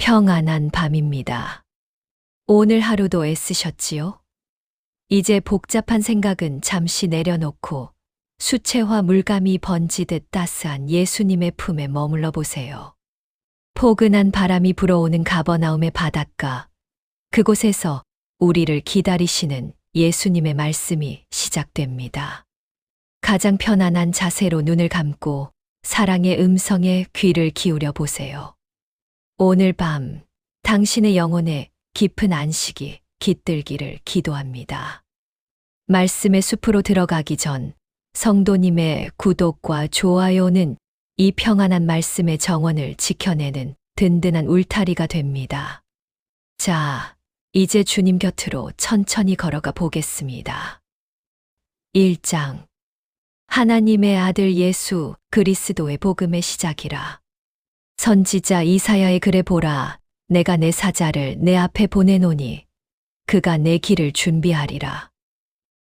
평안한 밤입니다. 오늘 하루도 애쓰셨지요? 이제 복잡한 생각은 잠시 내려놓고 수채화 물감이 번지듯 따스한 예수님의 품에 머물러 보세요. 포근한 바람이 불어오는 가버나움의 바닷가, 그곳에서 우리를 기다리시는 예수님의 말씀이 시작됩니다. 가장 편안한 자세로 눈을 감고 사랑의 음성에 귀를 기울여 보세요. 오늘 밤 당신의 영혼에 깊은 안식이 깃들기를 기도합니다. 말씀의 숲으로 들어가기 전 성도님의 구독과 좋아요는 이 평안한 말씀의 정원을 지켜내는 든든한 울타리가 됩니다. 자, 이제 주님 곁으로 천천히 걸어가 보겠습니다. 1장. 하나님의 아들 예수 그리스도의 복음의 시작이라. 선지자 이사야의 글에 보라, 내가 내 사자를 내 앞에 보내노니 그가 내 길을 준비하리라.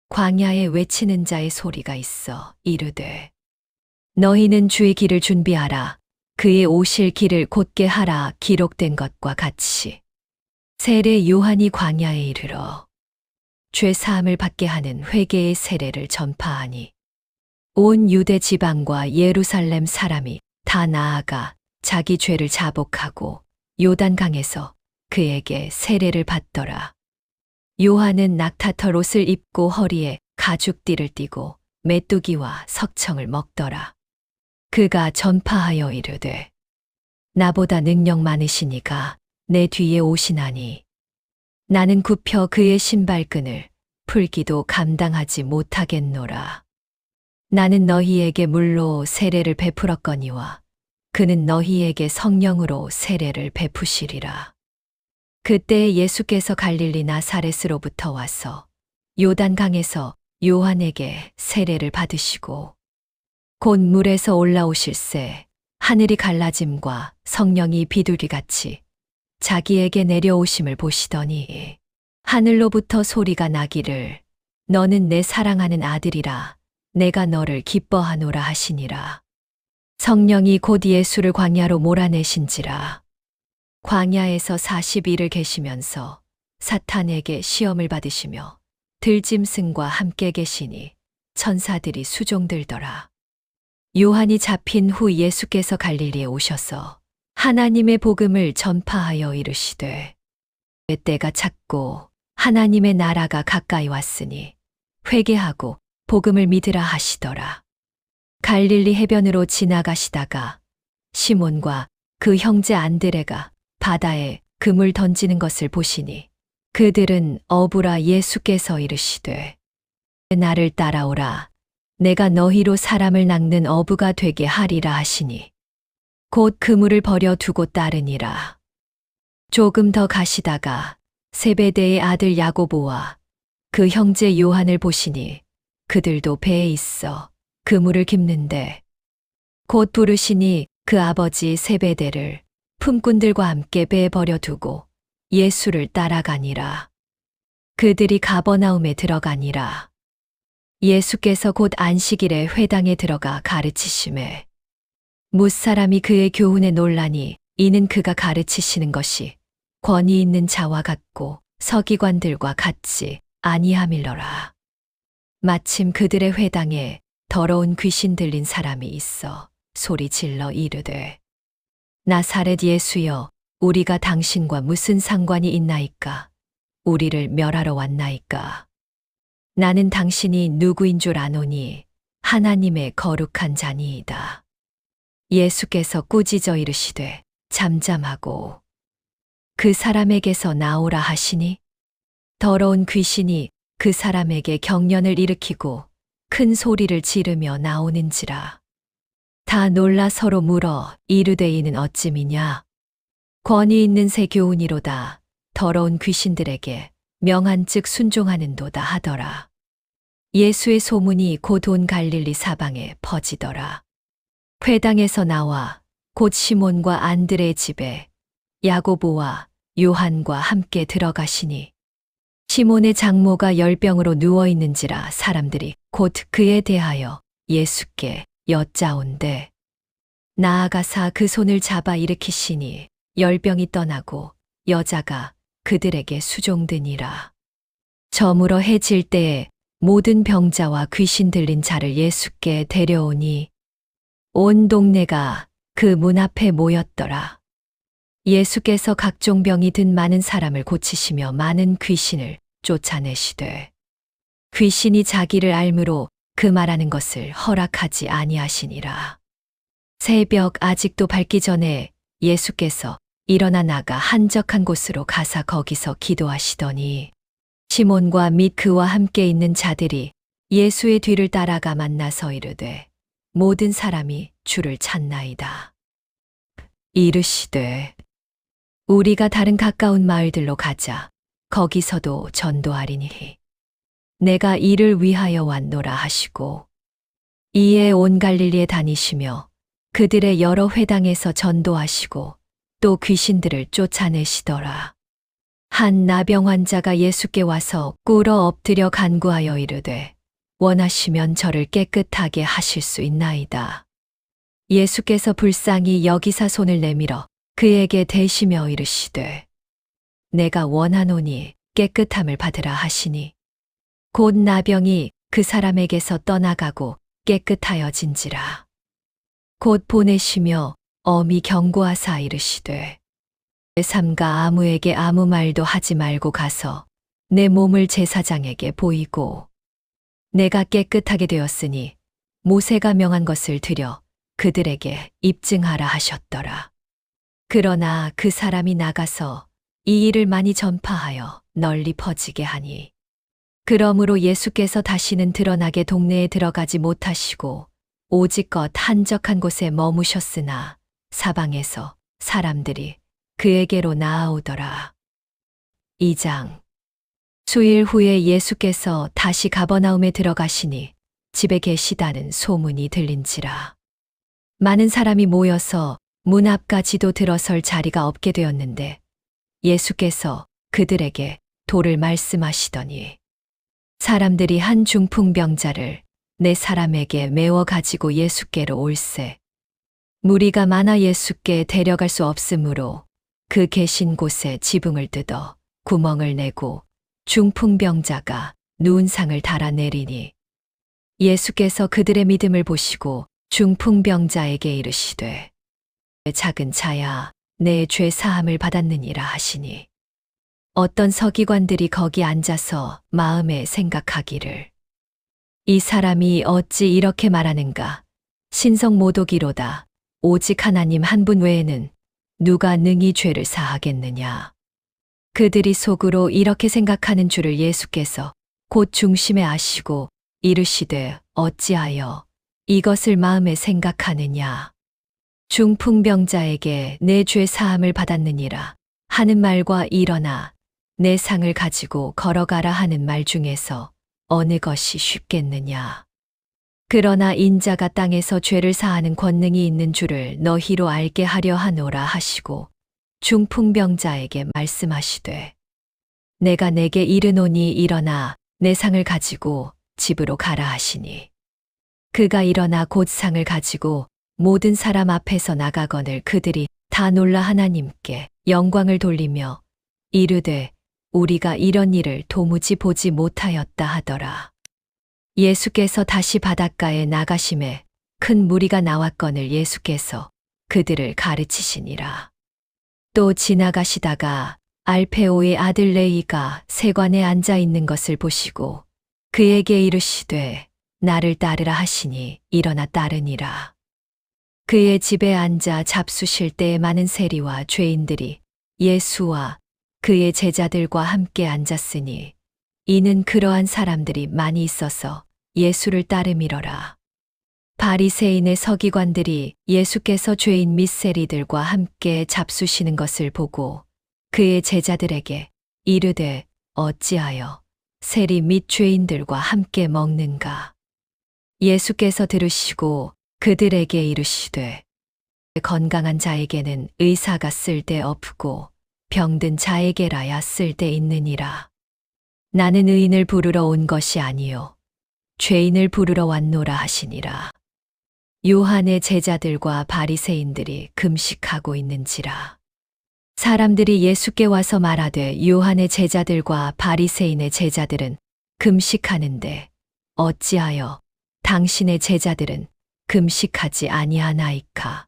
광야에 외치는 자의 소리가 있어 이르되 너희는 주의 길을 준비하라. 그의 오실 길을 곧게 하라. 기록된 것과 같이. 세례 요한이 광야에 이르러 죄 사함을 받게 하는 회개의 세례를 전파하니 온 유대 지방과 예루살렘 사람이 다 나아가 자기 죄를 자복하고 요단강에서 그에게 세례를 받더라. 요한은 낙타털 옷을 입고 허리에 가죽띠를 띠고 메뚜기와 석청을 먹더라. 그가 전파하여 이르되 나보다 능력 많으시니가 내 뒤에 오시나니 나는 굽혀 그의 신발끈을 풀기도 감당하지 못하겠노라. 나는 너희에게 물로 세례를 베풀었거니와 그는 너희에게 성령으로 세례를 베푸시리라. 그때 예수께서 갈릴리 나사렛으로부터 와서 요단강에서 요한에게 세례를 받으시고 곧 물에서 올라오실새 하늘이 갈라짐과 성령이 비둘기같이 자기에게 내려오심을 보시더니 하늘로부터 소리가 나기를 너는 내 사랑하는 아들이라 내가 너를 기뻐하노라 하시니라. 성령이 곧 예수를 광야로 몰아내신지라. 광야에서 40일을 계시면서 사탄에게 시험을 받으시며 들짐승과 함께 계시니 천사들이 수종들더라. 요한이 잡힌 후 예수께서 갈릴리에 오셔서 하나님의 복음을 전파하여 이르시되 때가 찼고 하나님의 나라가 가까이 왔으니 회개하고 복음을 믿으라 하시더라. 갈릴리 해변으로 지나가시다가 시몬과 그 형제 안드레가 바다에 금을 던지는 것을 보시니 그들은 어부라. 예수께서 이르시되 나를 따라오라. 내가 너희로 사람을 낚는 어부가 되게 하리라 하시니 곧 그물을 버려 두고 따르니라. 조금 더 가시다가 세베대의 아들 야고보와 그 형제 요한을 보시니 그들도 배에 있어 그물을 깁는데 곧 부르시니 그 아버지 세베대를 품꾼들과 함께 배에 버려두고 예수를 따라가니라. 그들이 가버나움에 들어가니라. 예수께서 곧 안식일에 회당에 들어가 가르치심에 뭇사람이 그의 교훈에 놀라니 이는 그가 가르치시는 것이 권위 있는 자와 같고 서기관들과 같지 아니함일러라. 마침 그들의 회당에 더러운 귀신 들린 사람이 있어 소리 질러 이르되 나사렛 예수여, 우리가 당신과 무슨 상관이 있나이까? 우리를 멸하러 왔나이까? 나는 당신이 누구인 줄 아노니 하나님의 거룩한 자니이다. 예수께서 꾸짖어 이르시되 잠잠하고 그 사람에게서 나오라 하시니 더러운 귀신이 그 사람에게 경련을 일으키고 큰 소리를 지르며 나오는지라. 다 놀라 서로 물어 이르되 이는 어찌미냐? 권위 있는 새 교훈이로다. 더러운 귀신들에게 명한즉 순종하는도다 하더라. 예수의 소문이 곧 온 갈릴리 사방에 퍼지더라. 회당에서 나와 곧 시몬과 안드레의 집에 야고보와 요한과 함께 들어가시니 시몬의 장모가 열병으로 누워있는지라 사람들이 곧 그에 대하여 예수께 여짜온대 나아가사 그 손을 잡아 일으키시니 열병이 떠나고 여자가 그들에게 수종드니라. 저물어 해질 때에 모든 병자와 귀신 들린 자를 예수께 데려오니 온 동네가 그 문 앞에 모였더라. 예수께서 각종 병이 든 많은 사람을 고치시며 많은 귀신을 쫓아내시되 귀신이 자기를 알므로 그 말하는 것을 허락하지 아니하시니라. 새벽 아직도 밝기 전에 예수께서 일어나 나가 한적한 곳으로 가사 거기서 기도하시더니 시몬과 및 그와 함께 있는 자들이 예수의 뒤를 따라가 만나서 이르되 모든 사람이 주를 찾나이다. 이르시되 우리가 다른 가까운 마을들로 가자. 거기서도 전도하리니 내가 이를 위하여 왔노라 하시고 이에 온 갈릴리에 다니시며 그들의 여러 회당에서 전도하시고 또 귀신들을 쫓아내시더라. 한 나병 환자가 예수께 와서 꿇어 엎드려 간구하여 이르되 원하시면 저를 깨끗하게 하실 수 있나이다. 예수께서 불쌍히 여기사 손을 내밀어 그에게 대시며 이르시되 내가 원하노니 깨끗함을 받으라 하시니 곧 나병이 그 사람에게서 떠나가고 깨끗하여진지라. 곧 보내시며 엄히 경고하사 이르시되 삼가 아무에게 아무 말도 하지 말고 가서 내 몸을 제사장에게 보이고 내가 깨끗하게 되었으니 모세가 명한 것을 드려 그들에게 입증하라 하셨더라. 그러나 그 사람이 나가서 이 일을 많이 전파하여 널리 퍼지게 하니 그러므로 예수께서 다시는 드러나게 동네에 들어가지 못하시고 오직껏 한적한 곳에 머무셨으나 사방에서 사람들이 그에게로 나아오더라. 2장. 수일 후에 예수께서 다시 가버나움에 들어가시니 집에 계시다는 소문이 들린지라. 많은 사람이 모여서 문 앞까지도 들어설 자리가 없게 되었는데 예수께서 그들에게 도를 말씀하시더니 사람들이 한 중풍병자를 네 사람에게 메워 가지고 예수께로 올세. 무리가 많아 예수께 데려갈 수 없으므로 그 계신 곳에 지붕을 뜯어 구멍을 내고 중풍병자가 누운 상을 달아내리니 예수께서 그들의 믿음을 보시고 중풍병자에게 이르시되 작은 자야 내 죄 사함을 받았느니라 하시니 어떤 서기관들이 거기 앉아서 마음에 생각하기를 이 사람이 어찌 이렇게 말하는가 신성 모독이로다 오직 하나님 한 분 외에는 누가 능히 죄를 사하겠느냐. 그들이 속으로 이렇게 생각하는 줄을 예수께서 곧 중심에 아시고 이르시되 어찌하여 이것을 마음에 생각하느냐. 중풍병자에게 내 죄 사함을 받았느니라 하는 말과 일어나 내 상을 가지고 걸어가라 하는 말 중에서 어느 것이 쉽겠느냐. 그러나 인자가 땅에서 죄를 사하는 권능이 있는 줄을 너희로 알게 하려 하노라 하시고 중풍병자에게 말씀하시되 내가 내게 이르노니 일어나 내 상을 가지고 집으로 가라 하시니 그가 일어나 곧 상을 가지고 모든 사람 앞에서 나가거늘 그들이 다 놀라 하나님께 영광을 돌리며 이르되 우리가 이런 일을 도무지 보지 못하였다 하더라. 예수께서 다시 바닷가에 나가심에 큰 무리가 나왔거늘 예수께서 그들을 가르치시니라. 또 지나가시다가 알페오의 아들 레이가 세관에 앉아 있는 것을 보시고 그에게 이르시되 나를 따르라 하시니 일어나 따르니라. 그의 집에 앉아 잡수실 때에 많은 세리와 죄인들이 예수와 그의 제자들과 함께 앉았으니 이는 그러한 사람들이 많이 있어서 예수를 따름이러라. 바리새인의 서기관들이 예수께서 죄인 및 세리들과 함께 잡수시는 것을 보고 그의 제자들에게 이르되 어찌하여 세리 및 죄인들과 함께 먹는가. 예수께서 들으시고 그들에게 이르시되 건강한 자에게는 의사가 쓸데없고 병든 자에게라야 쓸데있느니라. 나는 의인을 부르러 온 것이 아니요 죄인을 부르러 왔노라 하시니라. 요한의 제자들과 바리새인들이 금식하고 있는지라. 사람들이 예수께 와서 말하되 요한의 제자들과 바리새인의 제자들은 금식하는데 어찌하여 당신의 제자들은 금식하지 아니하나이까.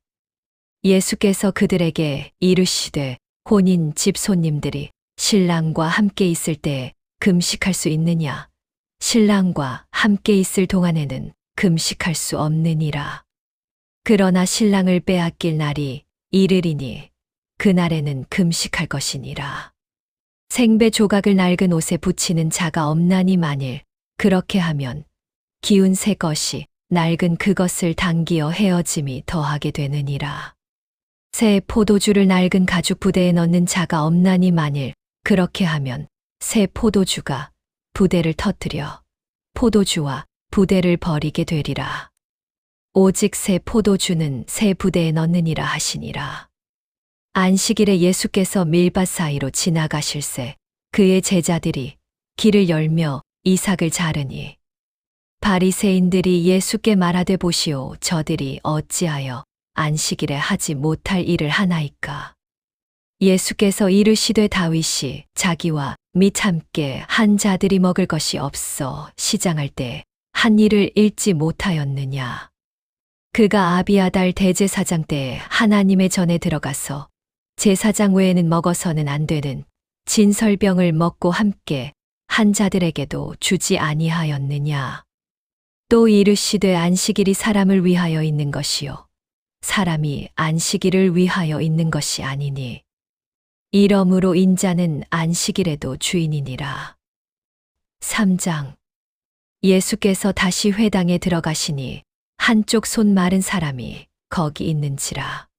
예수께서 그들에게 이르시되 혼인 집 손님들이 신랑과 함께 있을 때에 금식할 수 있느냐? 신랑과 함께 있을 동안에는 금식할 수 없느니라. 그러나 신랑을 빼앗길 날이 이르리니 그날에는 금식할 것이니라. 생배 조각을 낡은 옷에 붙이는 자가 없나니 만일 그렇게 하면 기운 새 것이 낡은 그것을 당기어 헤어짐이 더하게 되느니라. 새 포도주를 낡은 가죽 부대에 넣는 자가 없나니 만일 그렇게 하면 새 포도주가 부대를 터뜨려 포도주와 부대를 버리게 되리라. 오직 새 포도주는 새 부대에 넣느니라 하시니라. 안식일에 예수께서 밀밭 사이로 지나가실새 그의 제자들이 길을 열며 이삭을 자르니 바리새인들이 예수께 말하되 보시오 저들이 어찌하여 안식일에 하지 못할 일을 하나이까. 예수께서 이르시되 다윗이 자기와 및 함께 한 자들이 먹을 것이 없어 시장할 때 한 일을 잃지 못하였느냐. 그가 아비아달 대제사장 때에 하나님의 전에 들어가서 제사장 외에는 먹어서는 안 되는 진설병을 먹고 함께 한 자들에게도 주지 아니하였느냐. 또 이르시되 안식일이 사람을 위하여 있는 것이요 사람이 안식일을 위하여 있는 것이 아니니 이러므로 인자는 안식일에도 주인이니라. 3장. 예수께서 다시 회당에 들어가시니 한쪽 손 마른 사람이 거기 있는지라.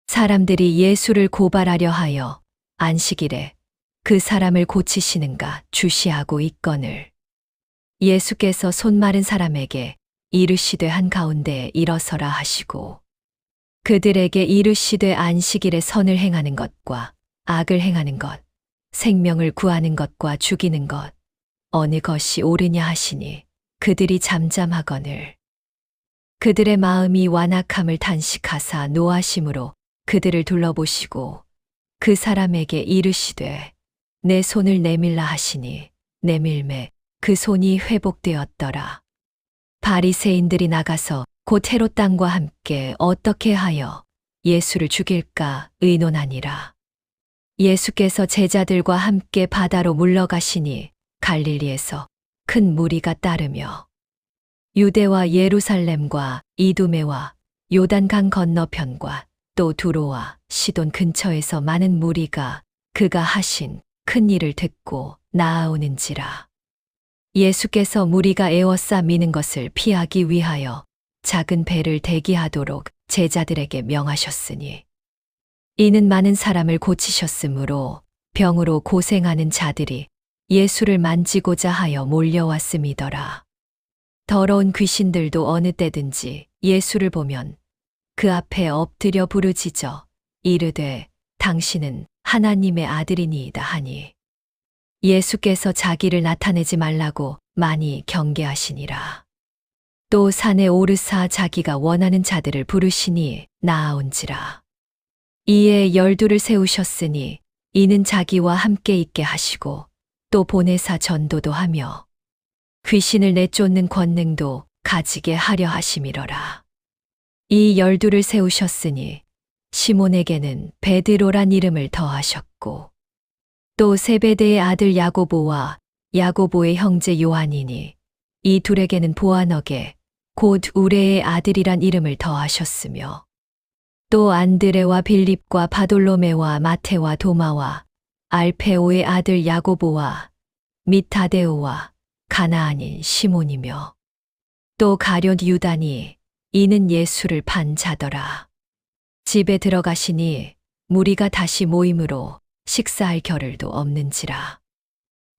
사람들이 예수를 고발하려 하여 안식일에 그 사람을 고치시는가 주시하고 있거늘. 예수께서 손 마른 사람에게 이르시되 한가운데에 일어서라 하시고 그들에게 이르시되 안식일에 선을 행하는 것과 악을 행하는 것, 생명을 구하는 것과 죽이는 것, 어느 것이 옳으냐 하시니 그들이 잠잠하거늘. 그들의 마음이 완악함을 탄식하사 노하심으로 그들을 둘러보시고 그 사람에게 이르시되 내 손을 내밀라 하시니 내밀매 그 손이 회복되었더라. 바리새인들이 나가서 곧 헤롯 땅과 함께 어떻게 하여 예수를 죽일까 의논하니라. 예수께서 제자들과 함께 바다로 물러가시니 갈릴리에서 큰 무리가 따르며 유대와 예루살렘과 이두메와 요단강 건너편과 또 두로와 시돈 근처에서 많은 무리가 그가 하신 큰 일을 듣고 나아오는지라. 예수께서 무리가 에워싸 미는 것을 피하기 위하여 작은 배를 대기하도록 제자들에게 명하셨으니 이는 많은 사람을 고치셨으므로 병으로 고생하는 자들이 예수를 만지고자 하여 몰려왔음이더라. 더러운 귀신들도 어느 때든지 예수를 보면 그 앞에 엎드려 부르짖어 이르되 당신은 하나님의 아들이니이다 하니 예수께서 자기를 나타내지 말라고 많이 경계하시니라. 또 산에 오르사 자기가 원하는 자들을 부르시니 나아온지라. 이에 12를 세우셨으니 이는 자기와 함께 있게 하시고 또 보내사 전도도 하며 귀신을 내쫓는 권능도 가지게 하려 하심이러라. 이 12를 세우셨으니 시몬에게는 베드로란 이름을 더하셨고 또 세베대의 아들 야고보와 야고보의 형제 요한이니 이 둘에게는 보아너게 곧 우레의 아들이란 이름을 더하셨으며 또 안드레와 빌립과 바돌로메와 마테와 도마와 알페오의 아들 야고보와 및 다데오와 가나안인 시몬이며 또 가룟 유다니 이는 예수를 판 자더라. 집에 들어가시니 무리가 다시 모임으로 식사할 겨를도 없는지라.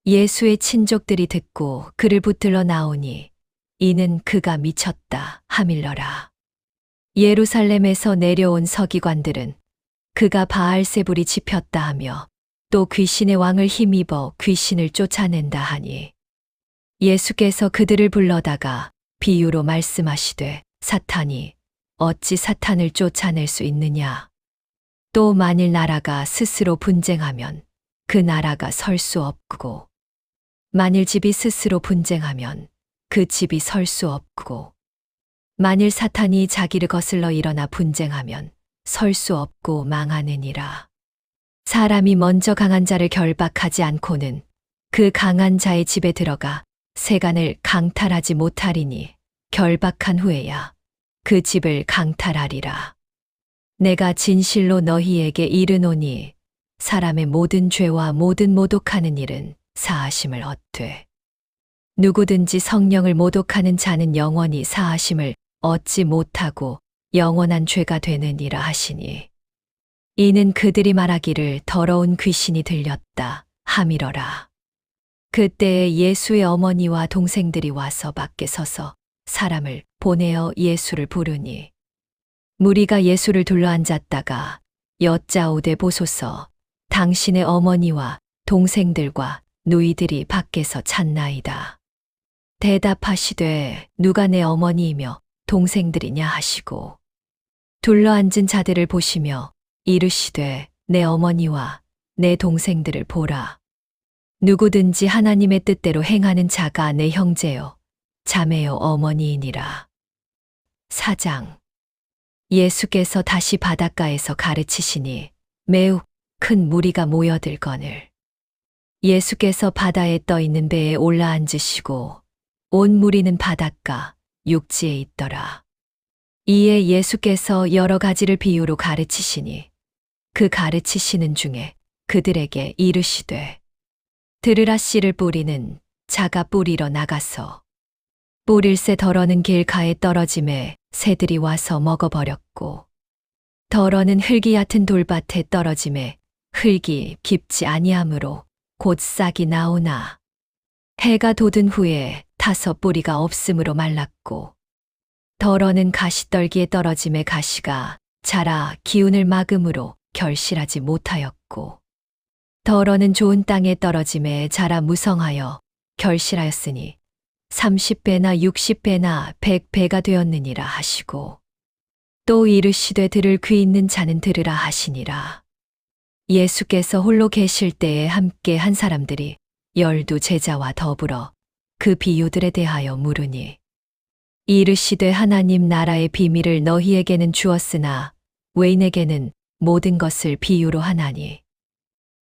예수의 친족들이 듣고 그를 붙들러 나오니 이는 그가 미쳤다 하밀러라. 예루살렘에서 내려온 서기관들은 그가 바알세불이 집혔다 하며 또 귀신의 왕을 힘입어 귀신을 쫓아낸다 하니 예수께서 그들을 불러다가 비유로 말씀하시되 사탄이 어찌 사탄을 쫓아낼 수 있느냐. 또 만일 나라가 스스로 분쟁하면 그 나라가 설 수 없고, 만일 집이 스스로 분쟁하면 그 집이 설 수 없고, 만일 사탄이 자기를 거슬러 일어나 분쟁하면 설 수 없고 망하느니라. 사람이 먼저 강한 자를 결박하지 않고는 그 강한 자의 집에 들어가 세간을 강탈하지 못하리니 결박한 후에야 그 집을 강탈하리라. 내가 진실로 너희에게 이르노니 사람의 모든 죄와 모든 모독하는 일은 사하심을 얻되 누구든지 성령을 모독하는 자는 영원히 사하심을 얻지 못하고 영원한 죄가 되느니라 하시니, 이는 그들이 말하기를 더러운 귀신이 들렸다 하미러라. 그때에 예수의 어머니와 동생들이 와서 밖에 서서 사람을 보내어 예수를 부르니, 무리가 예수를 둘러앉았다가 여짜오되 보소서, 당신의 어머니와 동생들과 누이들이 밖에서 찾나이다. 대답하시되 누가 내 어머니이며 동생들이냐 하시고, 둘러앉은 자들을 보시며 이르시되 내 어머니와 내 동생들을 보라. 누구든지 하나님의 뜻대로 행하는 자가 내 형제요 자매요 어머니이니라. 4장. 예수께서 다시 바닷가에서 가르치시니 매우 큰 무리가 모여들거늘 예수께서 바다에 떠 있는 배에 올라앉으시고 온 무리는 바닷가 육지에 있더라. 이에 예수께서 여러 가지를 비유로 가르치시니 그 가르치시는 중에 그들에게 이르시되, 들으라. 씨를 뿌리는 자가 뿌리러 나가서 뿌릴새 덜어는 길가에 떨어짐에 새들이 와서 먹어버렸고, 덜어는 흙이 얕은 돌밭에 떨어짐에 흙이 깊지 아니하므로 곧 싹이 나오나 해가 돋은 후에 타서 뿌리가 없으므로 말랐고, 덜어는 가시떨기에 떨어짐에 가시가 자라 기운을 막음으로 결실하지 못하였고, 덜어는 좋은 땅에 떨어짐에 자라 무성하여 결실하였으니 30배나 60배나 100배가 되었느니라 하시고, 또 이르시되 들을 귀 있는 자는 들으라 하시니라. 예수께서 홀로 계실 때에 함께 한 사람들이 12 제자와 더불어 그 비유들에 대하여 물으니, 이르시되 하나님 나라의 비밀을 너희에게는 주었으나 외인에게는 모든 것을 비유로 하나니,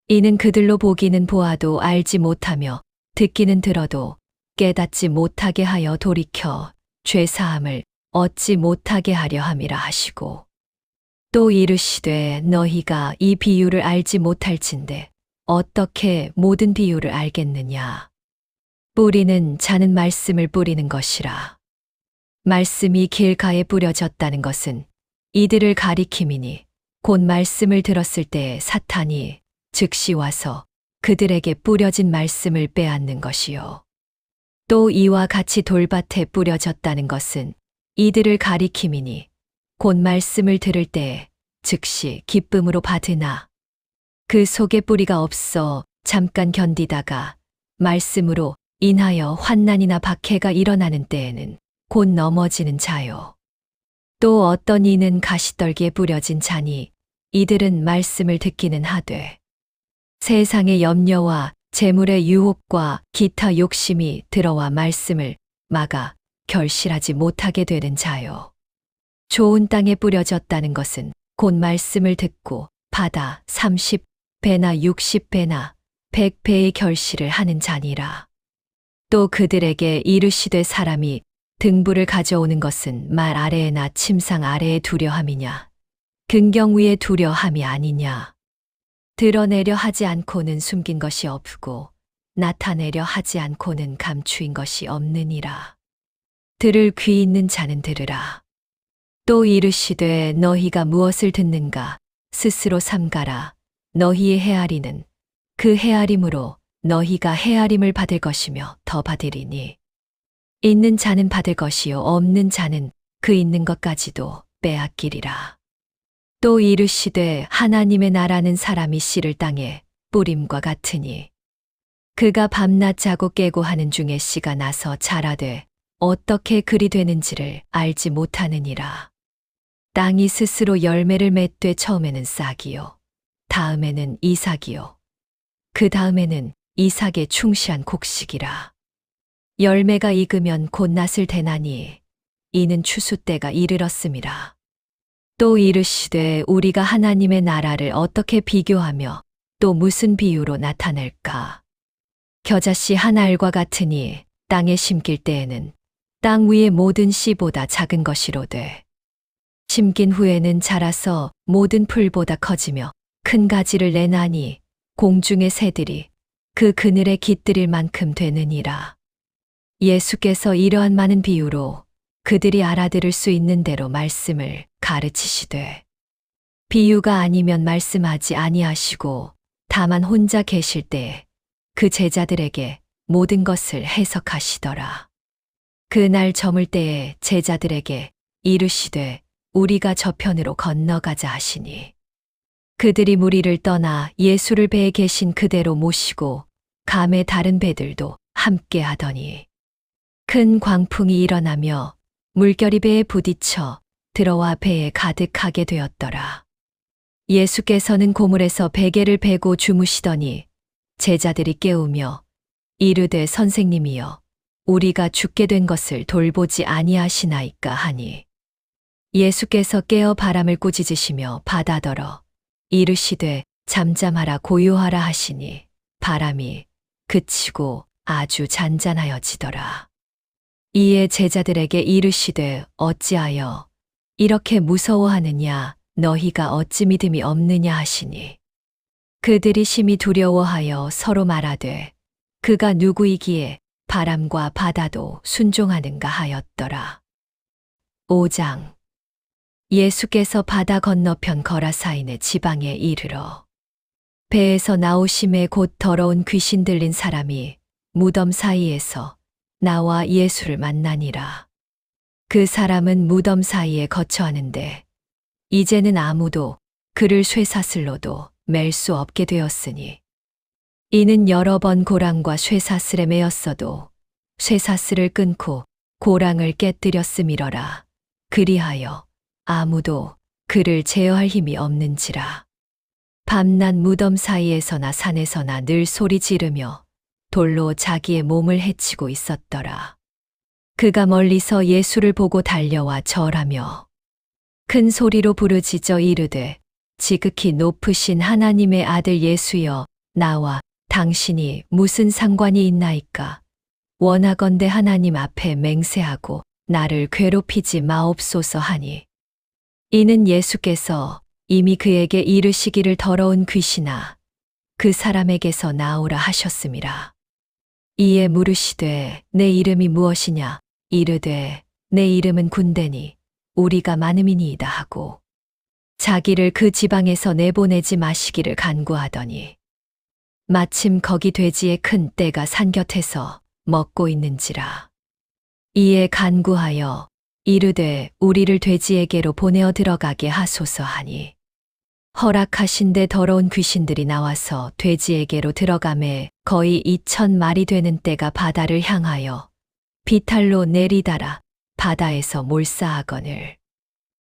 이는 그들로 보기는 보아도 알지 못하며 듣기는 들어도 깨닫지 못하게 하여 돌이켜 죄사함을 얻지 못하게 하려 함이라 하시고, 또 이르시되 너희가 이 비유를 알지 못할진대 어떻게 모든 비유를 알겠느냐. 뿌리는 자는 말씀을 뿌리는 것이라. 말씀이 길가에 뿌려졌다는 것은 이들을 가리킴이니, 곧 말씀을 들었을 때 사탄이 즉시 와서 그들에게 뿌려진 말씀을 빼앗는 것이요. 또 이와 같이 돌밭에 뿌려졌다는 것은 이들을 가리킴이니, 곧 말씀을 들을 때 즉시 기쁨으로 받으나 그 속에 뿌리가 없어 잠깐 견디다가 말씀으로 인하여 환난이나 박해가 일어나는 때에는 곧 넘어지는 자요. 또 어떤 이는 가시떨기에 뿌려진 자니, 이들은 말씀을 듣기는 하되 세상의 염려와 재물의 유혹과 기타 욕심이 들어와 말씀을 막아 결실하지 못하게 되는 자요. 좋은 땅에 뿌려졌다는 것은 곧 말씀을 듣고 받아 30배나 60배나 100배의 결실을 하는 자니라. 또 그들에게 이르시되 사람이 등불을 가져오는 것은 말 아래에나 침상 아래에 두려 함이냐, 근경 위에 두려 함이 아니냐. 드러내려 하지 않고는 숨긴 것이 없고 나타내려 하지 않고는 감추인 것이 없느니라. 들을 귀 있는 자는 들으라. 또 이르시되 너희가 무엇을 듣는가 스스로 삼가라. 너희의 헤아리는 그 헤아림으로 너희가 헤아림을 받을 것이며 더 받으리니, 있는 자는 받을 것이요 없는 자는 그 있는 것까지도 빼앗기리라. 또 이르시되 하나님의 나라는 사람이 씨를 땅에 뿌림과 같으니, 그가 밤낮 자고 깨고 하는 중에 씨가 나서 자라되 어떻게 그리 되는지를 알지 못하느니라. 땅이 스스로 열매를 맺되 처음에는 싹이요. 다음에는 이삭이요. 그 다음에는 이삭의 충실한 곡식이라. 열매가 익으면 곧 낫을 대나니 이는 추수 때가 이르렀음이라. 또 이르시되 우리가 하나님의 나라를 어떻게 비교하며 또 무슨 비유로 나타낼까? 겨자씨 한 알과 같으니 땅에 심길 때에는 땅 위의 모든 씨보다 작은 것이로되 심긴 후에는 자라서 모든 풀보다 커지며 큰 가지를 내나니 공중의 새들이 그 그늘에 깃들일 만큼 되느니라. 예수께서 이러한 많은 비유로 그들이 알아들을 수 있는 대로 말씀을 가르치시되 비유가 아니면 말씀하지 아니하시고 다만 혼자 계실 때에 그 제자들에게 모든 것을 해석하시더라. 그날 저물 때에 제자들에게 이르시되 우리가 저편으로 건너가자 하시니 그들이 무리를 떠나 예수를 배에 계신 그대로 모시고 감의 다른 배들도 함께 하더니 큰 광풍이 일어나며 물결이 배에 부딪혀 들어와 배에 가득하게 되었더라. 예수께서는 고물에서 베개를 베고 주무시더니 제자들이 깨우며 이르되 선생님이여 우리가 죽게 된 것을 돌보지 아니하시나이까 하니 예수께서 깨어 바람을 꾸짖으시며 바다더러 이르시되 잠잠하라 고요하라 하시니 바람이 그치고 아주 잔잔하여지더라. 이에 제자들에게 이르시되 어찌하여 이렇게 무서워하느냐 너희가 어찌 믿음이 없느냐 하시니 그들이 심히 두려워하여 서로 말하되 그가 누구이기에 바람과 바다도 순종하는가 하였더라. 5장 예수께서 바다 건너편 거라사인의 지방에 이르러 배에서 나오심에 곧 더러운 귀신 들린 사람이 무덤 사이에서 나와 예수를 만나니라. 그 사람은 무덤 사이에 거처하는데 이제는 아무도 그를 쇠사슬로도 맬 수 없게 되었으니 이는 여러 번 고랑과 쇠사슬에 매였어도 쇠사슬을 끊고 고랑을 깨뜨렸음이러라. 그리하여 아무도 그를 제어할 힘이 없는지라. 밤낮 무덤 사이에서나 산에서나 늘 소리 지르며 돌로 자기의 몸을 해치고 있었더라. 그가 멀리서 예수를 보고 달려와 절하며 큰 소리로 부르짖어 이르되 지극히 높으신 하나님의 아들 예수여 나와 당신이 무슨 상관이 있나이까? 원하건대 하나님 앞에 맹세하고 나를 괴롭히지 마옵소서 하니 이는 예수께서 이미 그에게 이르시기를 더러운 귀신아 그 사람에게서 나오라 하셨음이라. 이에 물으시되 내 이름이 무엇이냐? 이르되 내 이름은 군대니 우리가 많음이니이다 하고 자기를 그 지방에서 내보내지 마시기를 간구하더니 마침 거기 돼지의 큰 떼가 산 곁에서 먹고 있는지라. 이에 간구하여 이르되 우리를 돼지에게로 보내어 들어가게 하소서 하니 허락하신데 더러운 귀신들이 나와서 돼지에게로 들어가매 거의 2,000마리 되는 떼가 바다를 향하여 비탈로 내리다라 바다에서 몰사하거늘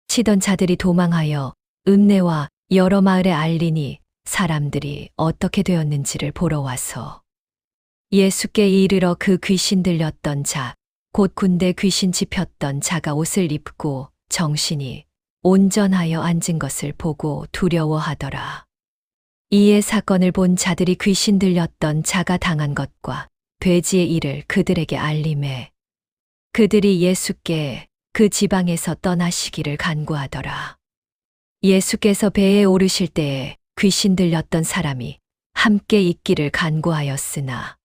치던 자들이 도망하여 읍내와 여러 마을에 알리니 사람들이 어떻게 되었는지를 보러 와서 예수께 이르러 그 귀신 들렸던 자 곧 군대 귀신 집혔던 자가 옷을 입고 정신이 온전하여 앉은 것을 보고 두려워하더라. 이에 사건을 본 자들이 귀신 들렸던 자가 당한 것과 돼지의 일을 그들에게 알림해 그들이 예수께 그 지방에서 떠나시기를 간구하더라. 예수께서 배에 오르실 때에 귀신 들렸던 사람이 함께 있기를 간구하였으나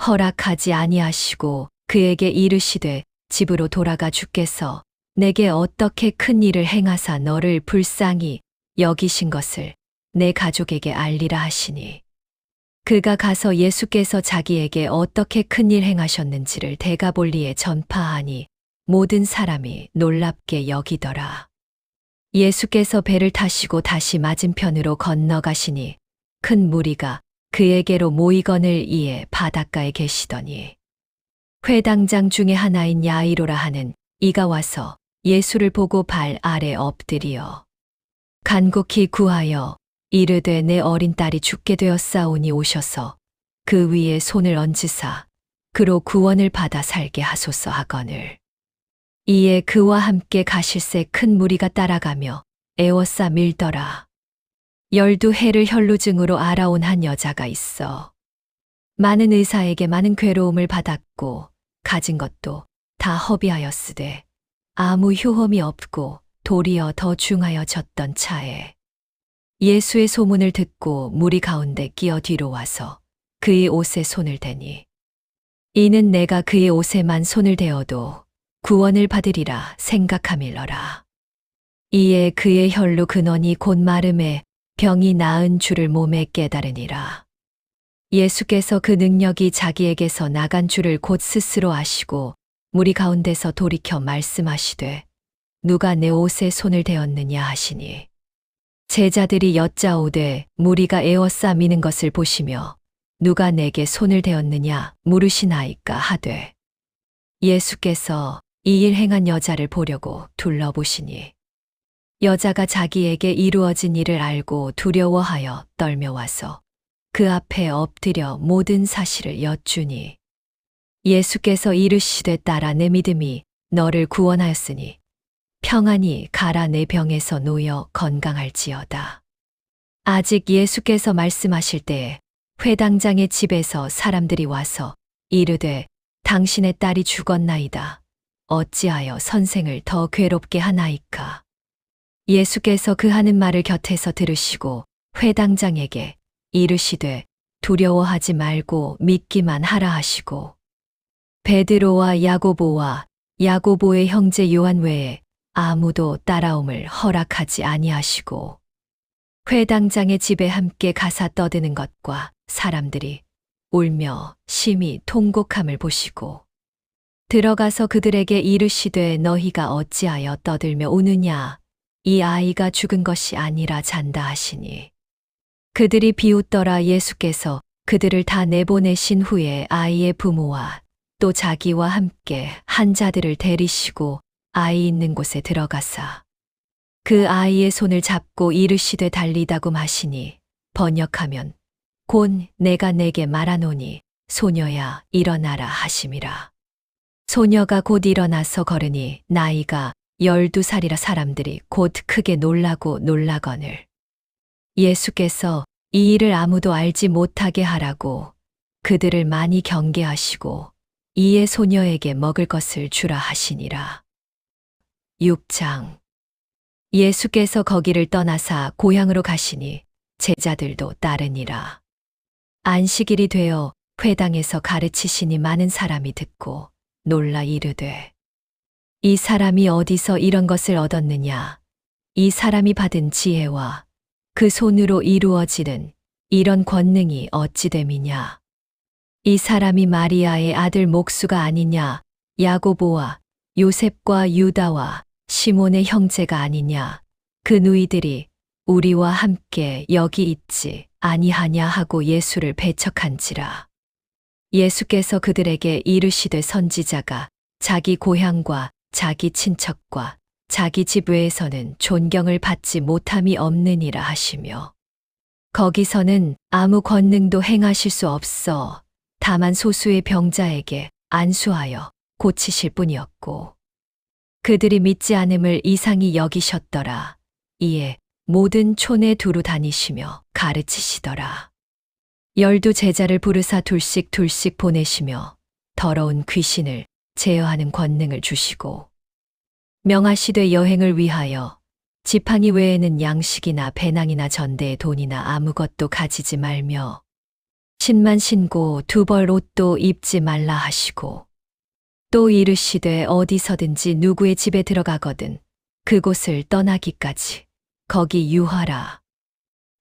허락하지 아니하시고 그에게 이르시되 집으로 돌아가 주께서 내게 어떻게 큰 일을 행하사 너를 불쌍히 여기신 것을 내 가족에게 알리라 하시니 그가 가서 예수께서 자기에게 어떻게 큰 일 행하셨는지를 대가볼리에 전파하니 모든 사람이 놀랍게 여기더라. 예수께서 배를 타시고 다시 맞은편으로 건너가시니 큰 무리가 그에게로 모이거늘 이에 바닷가에 계시더니 회당장 중에 하나인 야이로라 하는 이가 와서 예수를 보고 발 아래 엎드리어 간곡히 구하여 이르되 내 어린 딸이 죽게 되었사오니 오셔서 그 위에 손을 얹으사 그로 구원을 받아 살게 하소서 하거늘. 이에 그와 함께 가실새 큰 무리가 따라가며 애워싸 밀더라. 12해를 혈루증으로 알아온 한 여자가 있어 많은 의사에게 많은 괴로움을 받았고 가진 것도 다 허비하였으되 아무 효험이 없고 도리어 더 중하여졌던 차에 예수의 소문을 듣고 무리 가운데 끼어 뒤로 와서 그의 옷에 손을 대니 이는 내가 그의 옷에만 손을 대어도 구원을 받으리라 생각함일러라. 이에 그의 혈루 근원이 곧 마름에 병이 나은 줄을 몸에 깨달으니라. 예수께서 그 능력이 자기에게서 나간 줄을 곧 스스로 아시고 무리 가운데서 돌이켜 말씀하시되 누가 내 옷에 손을 대었느냐 하시니 제자들이 여짜오되 무리가 에워싸 미는 것을 보시며 누가 내게 손을 대었느냐 물으시나이까 하되 예수께서 이 일 행한 여자를 보려고 둘러보시니 여자가 자기에게 이루어진 일을 알고 두려워하여 떨며 와서 그 앞에 엎드려 모든 사실을 여쭈니 예수께서 이르시되 딸아 내 믿음이 너를 구원하였으니 평안히 가라 내 병에서 놓여 건강할지어다. 아직 예수께서 말씀하실 때에 회당장의 집에서 사람들이 와서 이르되 당신의 딸이 죽었나이다. 어찌하여 선생을 더 괴롭게 하나이까. 예수께서 그 하는 말을 곁에서 들으시고 회당장에게 이르시되 두려워하지 말고 믿기만 하라 하시고 베드로와 야고보와 야고보의 형제 요한 외에 아무도 따라옴을 허락하지 아니하시고 회당장의 집에 함께 가사 떠드는 것과 사람들이 울며 심히 통곡함을 보시고 들어가서 그들에게 이르시되 너희가 어찌하여 떠들며 우느냐 이 아이가 죽은 것이 아니라 잔다 하시니 그들이 비웃더라. 예수께서 그들을 다 내보내신 후에 아이의 부모와 또 자기와 함께 환자들을 데리시고 아이 있는 곳에 들어가사 그 아이의 손을 잡고 이르시되 달리다고 하시니 번역하면 곧 내가 내게 말하노니 소녀야 일어나라 하심이라. 소녀가 곧 일어나서 걸으니 나이가 12살이라 사람들이 곧 크게 놀라고 놀라거늘 예수께서 이 일을 아무도 알지 못하게 하라고 그들을 많이 경계하시고 이에 소녀에게 먹을 것을 주라 하시니라. 6장 예수께서 거기를 떠나사 고향으로 가시니 제자들도 따르니라. 안식일이 되어 회당에서 가르치시니 많은 사람이 듣고 놀라 이르되 이 사람이 어디서 이런 것을 얻었느냐. 이 사람이 받은 지혜와 그 손으로 이루어지는 이런 권능이 어찌 됨이냐. 이 사람이 마리아의 아들 목수가 아니냐. 야고보와 요셉과 유다와 시몬의 형제가 아니냐. 그 누이들이 우리와 함께 여기 있지 아니하냐 하고 예수를 배척한지라. 예수께서 그들에게 이르시되 선지자가 자기 고향과 자기 친척과 자기 집 외에서는 존경을 받지 못함이 없느니라 하시며 거기서는 아무 권능도 행하실 수 없어 다만 소수의 병자에게 안수하여 고치실 뿐이었고 그들이 믿지 않음을 이상히 여기셨더라. 이에 모든 촌에 두루 다니시며 가르치시더라. 12 제자를 부르사 둘씩 둘씩 보내시며 더러운 귀신을 제어하는 권능을 주시고 명하시되 여행을 위하여 지팡이 외에는 양식이나 배낭이나 전대에 돈이나 아무것도 가지지 말며 신만 신고 2벌 옷도 입지 말라 하시고 또 이르시되 어디서든지 누구의 집에 들어가거든 그곳을 떠나기까지 거기 유하라.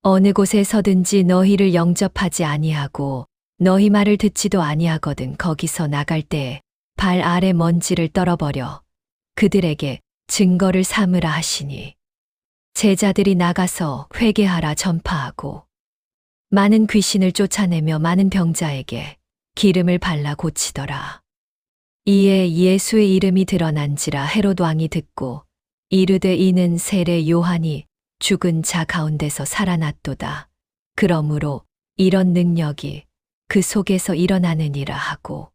어느 곳에서든지 너희를 영접하지 아니하고 너희 말을 듣지도 아니하거든 거기서 나갈 때에 발 아래 먼지를 떨어버려 그들에게 증거를 삼으라 하시니 제자들이 나가서 회개하라 전파하고 많은 귀신을 쫓아내며 많은 병자에게 기름을 발라 고치더라. 이에 예수의 이름이 드러난지라 헤롯 왕이 듣고 이르되 이는 세례 요한이 죽은 자 가운데서 살아났도다. 그러므로 이런 능력이 그 속에서 일어나느니라 하고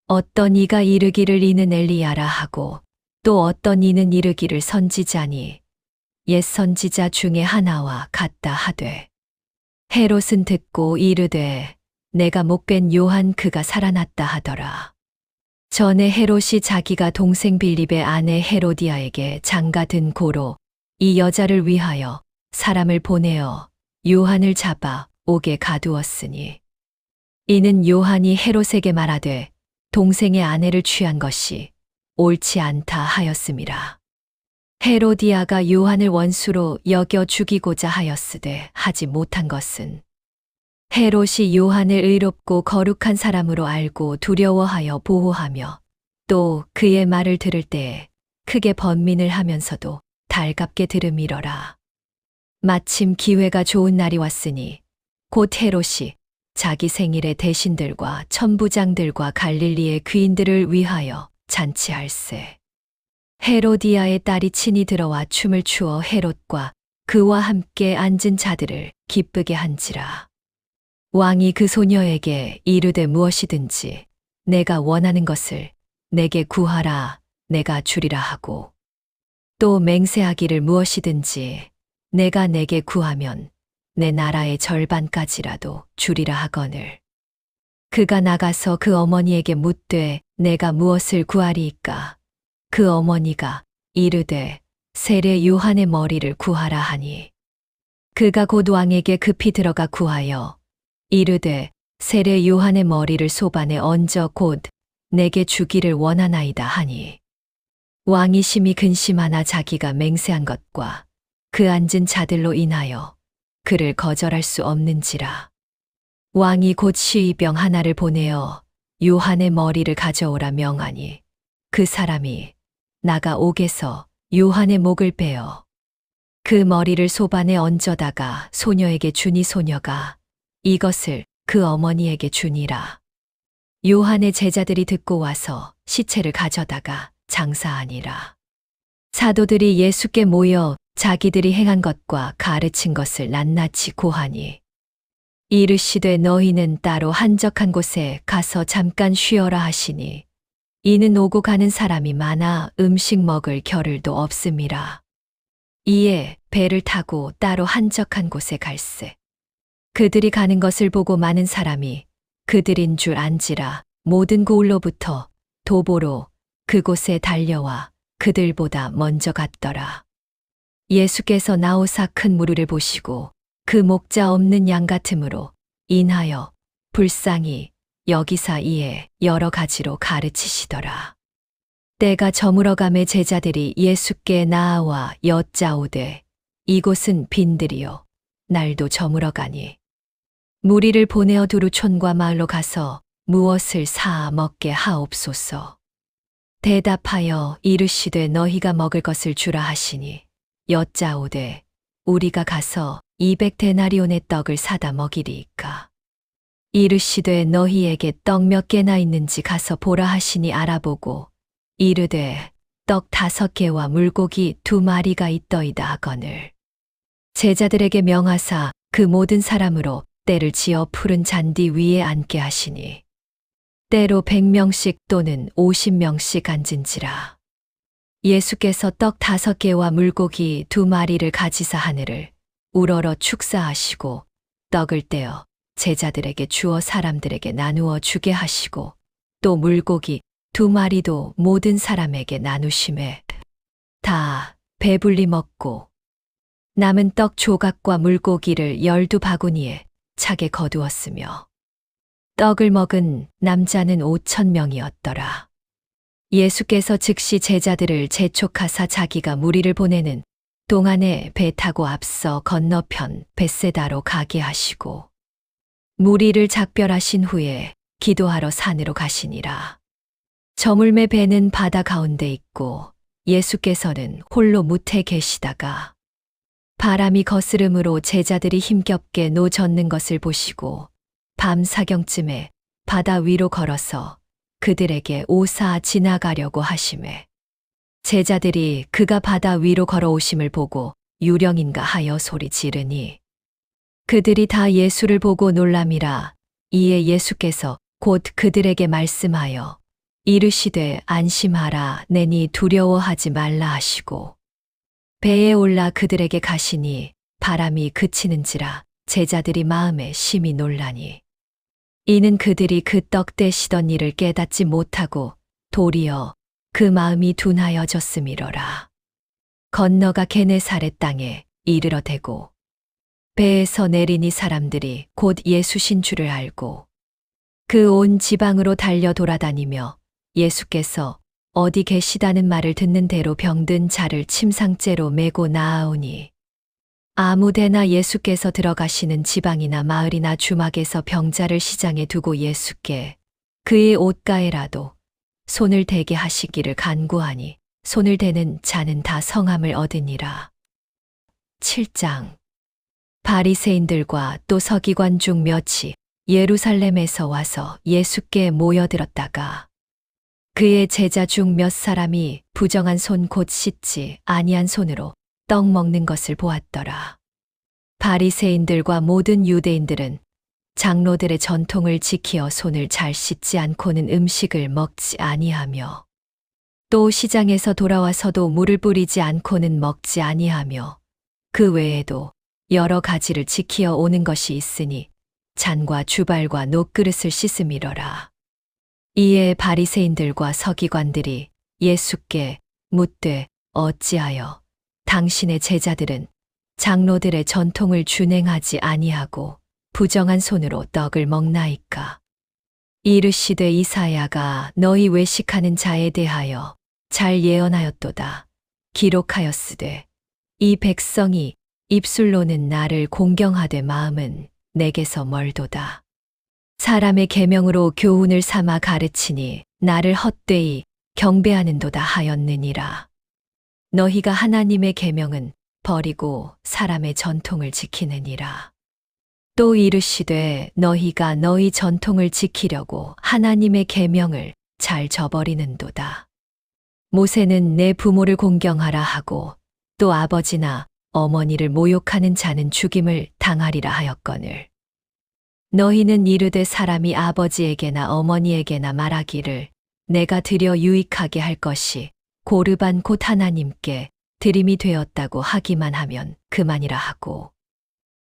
어떤 이가 이르기를 이는 엘리야라 하고 또 어떤 이는 이르기를 선지자니 옛 선지자 중에 하나와 같다 하되 헤롯은 듣고 이르되 내가 목벤 요한 그가 살아났다 하더라. 전에 헤롯이 자기가 동생 빌립의 아내 헤로디아에게 장가든 고로 이 여자를 위하여 사람을 보내어 요한을 잡아 옥에 가두었으니 이는 요한이 헤롯에게 말하되 동생의 아내를 취한 것이 옳지 않다 하였음이라. 헤로디아가 요한을 원수로 여겨 죽이고자 하였으되 하지 못한 것은 헤롯이 요한을 의롭고 거룩한 사람으로 알고 두려워하여 보호하며 또 그의 말을 들을 때에 크게 번민을 하면서도 달갑게 들음이러라. 마침 기회가 좋은 날이 왔으니 곧 헤롯이 자기 생일에 대신들과 천부장들과 갈릴리의 귀인들을 위하여 잔치할세. 헤로디아의 딸이 친히 들어와 춤을 추어 헤롯과 그와 함께 앉은 자들을 기쁘게 한지라. 왕이 그 소녀에게 이르되 무엇이든지 내가 원하는 것을 내게 구하라 내가 주리라 하고 또 맹세하기를 무엇이든지 내가 내게 구하면 내 나라의 절반까지라도 주리라 하거늘. 그가 나가서 그 어머니에게 묻되 내가 무엇을 구하리이까? 그 어머니가 이르되 세례 요한의 머리를 구하라 하니 그가 곧 왕에게 급히 들어가 구하여 이르되 세례 요한의 머리를 소반에 얹어 곧 내게 주기를 원하나이다 하니 왕이 심히 근심하나 자기가 맹세한 것과 그 앉은 자들로 인하여 그를 거절할 수 없는지라. 왕이 곧 시위병 하나를 보내어 요한의 머리를 가져오라 명하니 그 사람이 나가 옥에서 요한의 목을 베어 그 머리를 소반에 얹어다가 소녀에게 주니 소녀가 이것을 그 어머니에게 주니라. 요한의 제자들이 듣고 와서 시체를 가져다가 장사하니라. 사도들이 예수께 모여 자기들이 행한 것과 가르친 것을 낱낱이 고하니 이르시되 너희는 따로 한적한 곳에 가서 잠깐 쉬어라 하시니 이는 오고 가는 사람이 많아 음식 먹을 겨를도 없음이라. 이에 배를 타고 따로 한적한 곳에 갈새. 그들이 가는 것을 보고 많은 사람이 그들인 줄 안지라 모든 고을로부터 도보로 그곳에 달려와 그들보다 먼저 갔더라. 예수께서 나오사 큰 무리를 보시고 그 목자 없는 양 같으므로 인하여 불쌍히 여기사 이에 여러 가지로 가르치시더라. 때가 저물어감에 제자들이 예수께 나아와 여짜오되 이곳은 빈들이요 날도 저물어가니 무리를 보내어 두루 촌과 마을로 가서 무엇을 사 먹게 하옵소서. 대답하여 이르시되 너희가 먹을 것을 주라 하시니 여짜오되 우리가 가서 200데나리온의 떡을 사다 먹이리이까. 이르시되 너희에게 떡 몇 개나 있는지 가서 보라 하시니 알아보고 이르되 떡 5개와 물고기 2마리가 있더이다 하거늘. 제자들에게 명하사 그 모든 사람으로 때를 지어 푸른 잔디 위에 앉게 하시니 때로 100명씩 또는 50명씩 앉은지라. 예수께서 떡 5개와 물고기 2마리를 가지사 하늘을 우러러 축사하시고 떡을 떼어 제자들에게 주어 사람들에게 나누어 주게 하시고 또 물고기 2마리도 모든 사람에게 나누심에 다 배불리 먹고 남은 떡 조각과 물고기를 12바구니에 차게 거두었으며 떡을 먹은 남자는 5,000명이었더라. 예수께서 즉시 제자들을 재촉하사 자기가 무리를 보내는 동안에 배 타고 앞서 건너편 벳세다로 가게 하시고 무리를 작별하신 후에 기도하러 산으로 가시니라. 저물매 배는 바다 가운데 있고 예수께서는 홀로 무태 계시다가 바람이 거스름으로 제자들이 힘겹게 노젓는 것을 보시고 밤 사경쯤에 바다 위로 걸어서 그들에게 오사 지나가려고 하시매 제자들이 그가 바다 위로 걸어오심을 보고 유령인가 하여 소리 지르니 그들이 다 예수를 보고 놀람이라. 이에 예수께서 곧 그들에게 말씀하여 이르시되 안심하라 내니 두려워하지 말라 하시고 배에 올라 그들에게 가시니 바람이 그치는지라 제자들이 마음에 심히 놀라니 이는 그들이 그 떡 떼시던 일을 깨닫지 못하고 도리어 그 마음이 둔하여졌음이로라. 건너가 게네사렛 땅에 이르러 대고 배에서 내리니 사람들이 곧 예수신 줄을 알고 그 온 지방으로 달려 돌아다니며 예수께서 어디 계시다는 말을 듣는 대로 병든 자를 침상째로 메고 나아오니 아무데나 예수께서 들어가시는 지방이나 마을이나 주막에서 병자를 시장에 두고 예수께 그의 옷가에라도 손을 대게 하시기를 간구하니 손을 대는 자는 다 성함을 얻으니라. 7장. 바리새인들과 또 서기관 중 몇이 예루살렘에서 와서 예수께 모여들었다가 그의 제자 중 몇 사람이 부정한 손 곧 씻지 아니한 손으로 떡 먹는 것을 보았더라. 바리새인들과 모든 유대인들은 장로들의 전통을 지키어 손을 잘 씻지 않고는 음식을 먹지 아니하며 또 시장에서 돌아와서도 물을 뿌리지 않고는 먹지 아니하며 그 외에도 여러 가지를 지키어 오는 것이 있으니 잔과 주발과 녹그릇을 씻음이러라. 이에 바리새인들과 서기관들이 예수께 묻되 어찌하여 당신의 제자들은 장로들의 전통을 준행하지 아니하고 부정한 손으로 떡을 먹나이까. 이르시되 이사야가 너희 외식하는 자에 대하여 잘 예언하였도다. 기록하였으되 이 백성이 입술로는 나를 공경하되 마음은 내게서 멀도다. 사람의 계명으로 교훈을 삼아 가르치니 나를 헛되이 경배하는도다 하였느니라. 너희가 하나님의 계명은 버리고 사람의 전통을 지키느니라. 또 이르시되 너희가 너희 전통을 지키려고 하나님의 계명을 잘 저버리는도다. 모세는 내 부모를 공경하라 하고 또 아버지나 어머니를 모욕하는 자는 죽임을 당하리라 하였거늘. 너희는 이르되 사람이 아버지에게나 어머니에게나 말하기를 내가 드려 유익하게 할 것이 고르반 곧 하나님께 드림이 되었다고 하기만 하면 그만이라 하고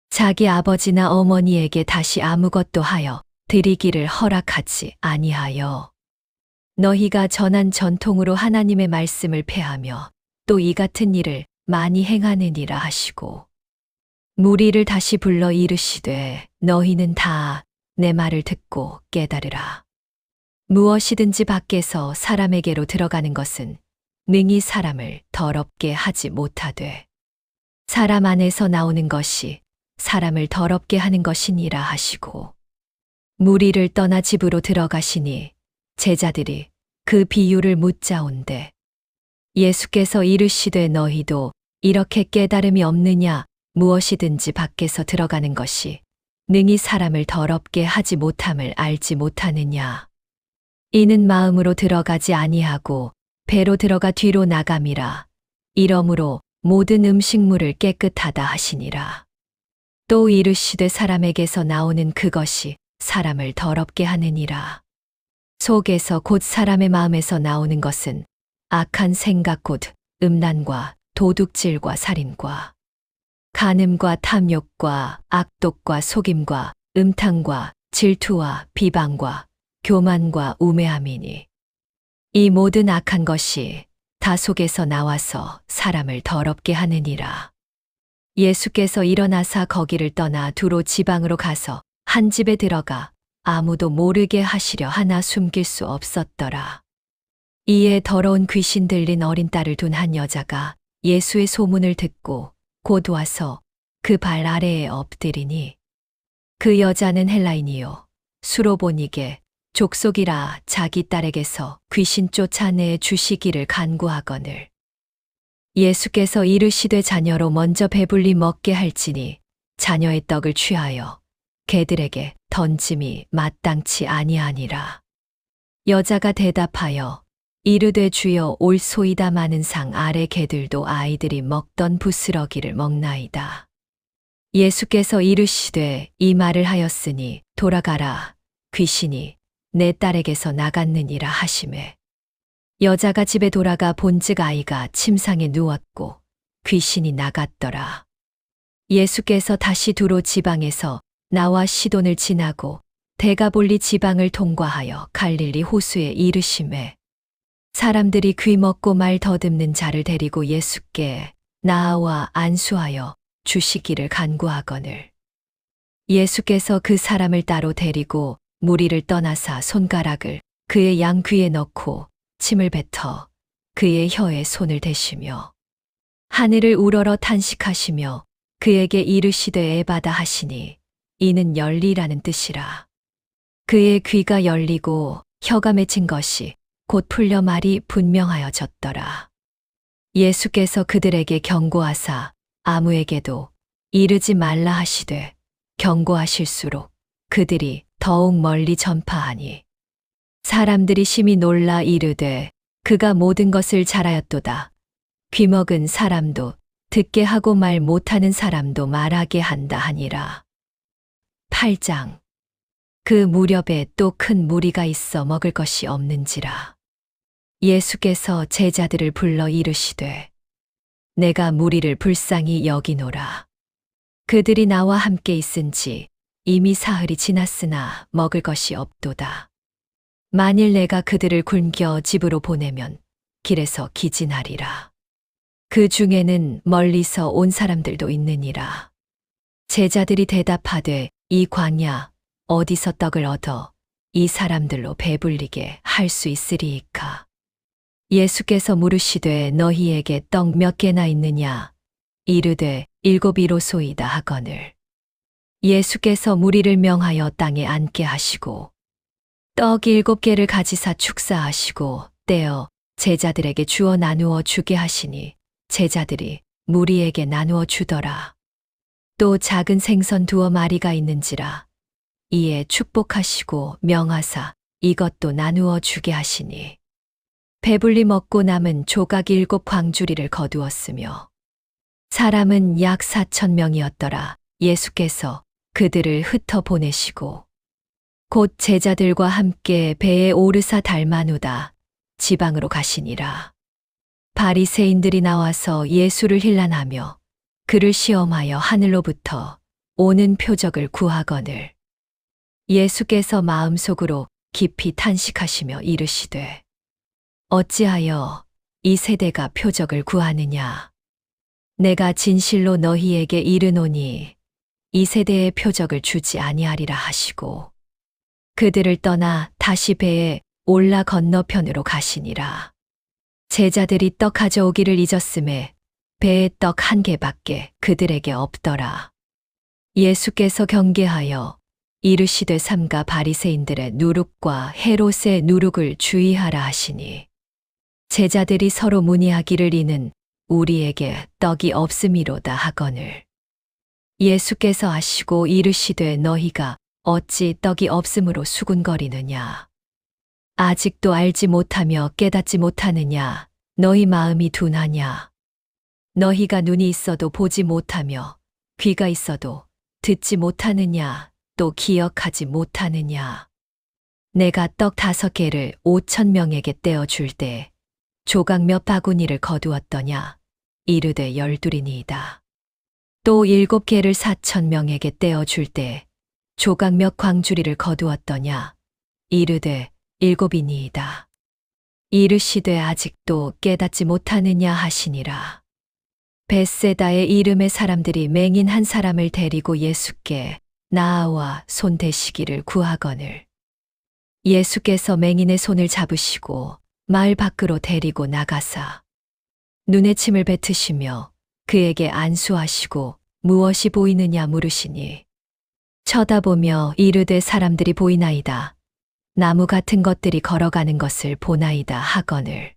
자기 아버지나 어머니에게 다시 아무것도 하여 드리기를 허락하지 아니하여 너희가 전한 전통으로 하나님의 말씀을 폐하며 또 이 같은 일을 많이 행하느니라 하시고 무리를 다시 불러 이르시되 너희는 다 내 말을 듣고 깨달으라. 무엇이든지 밖에서 사람에게로 들어가는 것은 능히 사람을 더럽게 하지 못하되 사람 안에서 나오는 것이 사람을 더럽게 하는 것이니라 하시고 무리를 떠나 집으로 들어가시니 제자들이 그 비유를 묻자온대 예수께서 이르시되 너희도 이렇게 깨달음이 없느냐. 무엇이든지 밖에서 들어가는 것이 능히 사람을 더럽게 하지 못함을 알지 못하느냐. 이는 마음으로 들어가지 아니하고 배로 들어가 뒤로 나감이라. 이러므로 모든 음식물을 깨끗하다 하시니라. 또 이르시되 사람에게서 나오는 그것이 사람을 더럽게 하느니라. 속에서 곧 사람의 마음에서 나오는 것은 악한 생각 곧 음란과 도둑질과 살인과 간음과 탐욕과 악독과 속임과 음탕과 질투와 비방과 교만과 우매함이니 이 모든 악한 것이 다 속에서 나와서 사람을 더럽게 하느니라. 예수께서 일어나사 거기를 떠나 두로 지방으로 가서 한 집에 들어가 아무도 모르게 하시려 하나 숨길 수 없었더라. 이에 더러운 귀신 들린 어린 딸을 둔 한 여자가 예수의 소문을 듣고 곧 와서 그 발 아래에 엎드리니 그 여자는 헬라인이요 수로보니게 족속이라 자기 딸에게서 귀신 쫓아내 주시기를 간구하거늘 예수께서 이르시되 자녀로 먼저 배불리 먹게 할지니 자녀의 떡을 취하여 개들에게 던짐이 마땅치 아니하니라. 여자가 대답하여 이르되 주여 옳소이다. 많은 상 아래 개들도 아이들이 먹던 부스러기를 먹나이다. 예수께서 이르시되 이 말을 하였으니 돌아가라. 귀신이 내 딸에게서 나갔느니라 하시매. 여자가 집에 돌아가 본즉 아이가 침상에 누웠고 귀신이 나갔더라. 예수께서 다시 두로 지방에서 나와 시돈을 지나고 데가볼리 지방을 통과하여 갈릴리 호수에 이르시매. 사람들이 귀 먹고 말 더듬는 자를 데리고 예수께 나아와 안수하여 주시기를 간구하거늘. 예수께서 그 사람을 따로 데리고 무리를 떠나사 손가락을 그의 양귀에 넣고 침을 뱉어 그의 혀에 손을 대시며 하늘을 우러러 탄식하시며 그에게 이르시되 에바다 하시니 이는 열리라는 뜻이라. 그의 귀가 열리고 혀가 맺힌 것이 곧 풀려 말이 분명하여졌더라. 예수께서 그들에게 경고하사 아무에게도 이르지 말라 하시되 경고하실수록 그들이 더욱 멀리 전파하니 사람들이 심히 놀라 이르되 그가 모든 것을 잘하였도다. 귀먹은 사람도 듣게 하고 말 못하는 사람도 말하게 한다 하니라. 8장. 그 무렵에 또 큰 무리가 있어 먹을 것이 없는지라. 예수께서 제자들을 불러 이르시되 내가 무리를 불쌍히 여기노라. 그들이 나와 함께 있은지 이미 사흘이 지났으나 먹을 것이 없도다. 만일 내가 그들을 굶겨 집으로 보내면 길에서 기진하리라. 그 중에는 멀리서 온 사람들도 있느니라. 제자들이 대답하되 이 광야 어디서 떡을 얻어 이 사람들로 배불리게 할 수 있으리이까. 예수께서 물으시되 너희에게 떡 몇 개나 있느냐. 이르되 7이로소이다 하거늘. 예수께서 무리를 명하여 땅에 앉게 하시고 떡 7개를 가지사 축사하시고 떼어 제자들에게 주어 나누어 주게 하시니 제자들이 무리에게 나누어 주더라. 또 작은 생선 2마리가 있는지라. 이에 축복하시고 명하사 이것도 나누어 주게 하시니 배불리 먹고 남은 조각 7광주리를 거두었으며 사람은 약 4,000명이었더라. 예수께서 그들을 흩어 보내시고 곧 제자들과 함께 배에 오르사 달마누다 지방으로 가시니라. 바리새인들이 나와서 예수를 힐난하며 그를 시험하여 하늘로부터 오는 표적을 구하거늘. 예수께서 마음속으로 깊이 탄식하시며 이르시되 어찌하여 이 세대가 표적을 구하느냐. 내가 진실로 너희에게 이르노니 이 세대의 표적을 주지 아니하리라 하시고 그들을 떠나 다시 배에 올라 건너편으로 가시니라. 제자들이 떡 가져오기를 잊었음에 배에 떡 1개밖에 그들에게 없더라. 예수께서 경계하여 이르시되 삼가 바리새인들의 누룩과 헤롯의 누룩을 주의하라 하시니 제자들이 서로 문의하기를 이는 우리에게 떡이 없음이로다 하거늘. 예수께서 아시고 이르시되 너희가 어찌 떡이 없음으로 수군거리느냐. 아직도 알지 못하며 깨닫지 못하느냐. 너희 마음이 둔하냐. 너희가 눈이 있어도 보지 못하며 귀가 있어도 듣지 못하느냐. 또 기억하지 못하느냐. 내가 떡 5개를 5,000명에게 떼어줄 때 조각 몇 바구니를 거두었더냐. 이르되 12이니이다. 또 7개를 4,000명에게 떼어줄 때 조각 몇 광주리를 거두었더냐. 이르되 7이니이다. 이르시되 아직도 깨닫지 못하느냐 하시니라. 벳세다의 이름의 사람들이 맹인 한 사람을 데리고 예수께 나아와 손 대시기를 구하거늘. 예수께서 맹인의 손을 잡으시고 마을 밖으로 데리고 나가사 눈에 침을 뱉으시며 그에게 안수하시고 무엇이 보이느냐 물으시니 쳐다보며 이르되 사람들이 보이나이다. 나무 같은 것들이 걸어가는 것을 보나이다 하거늘.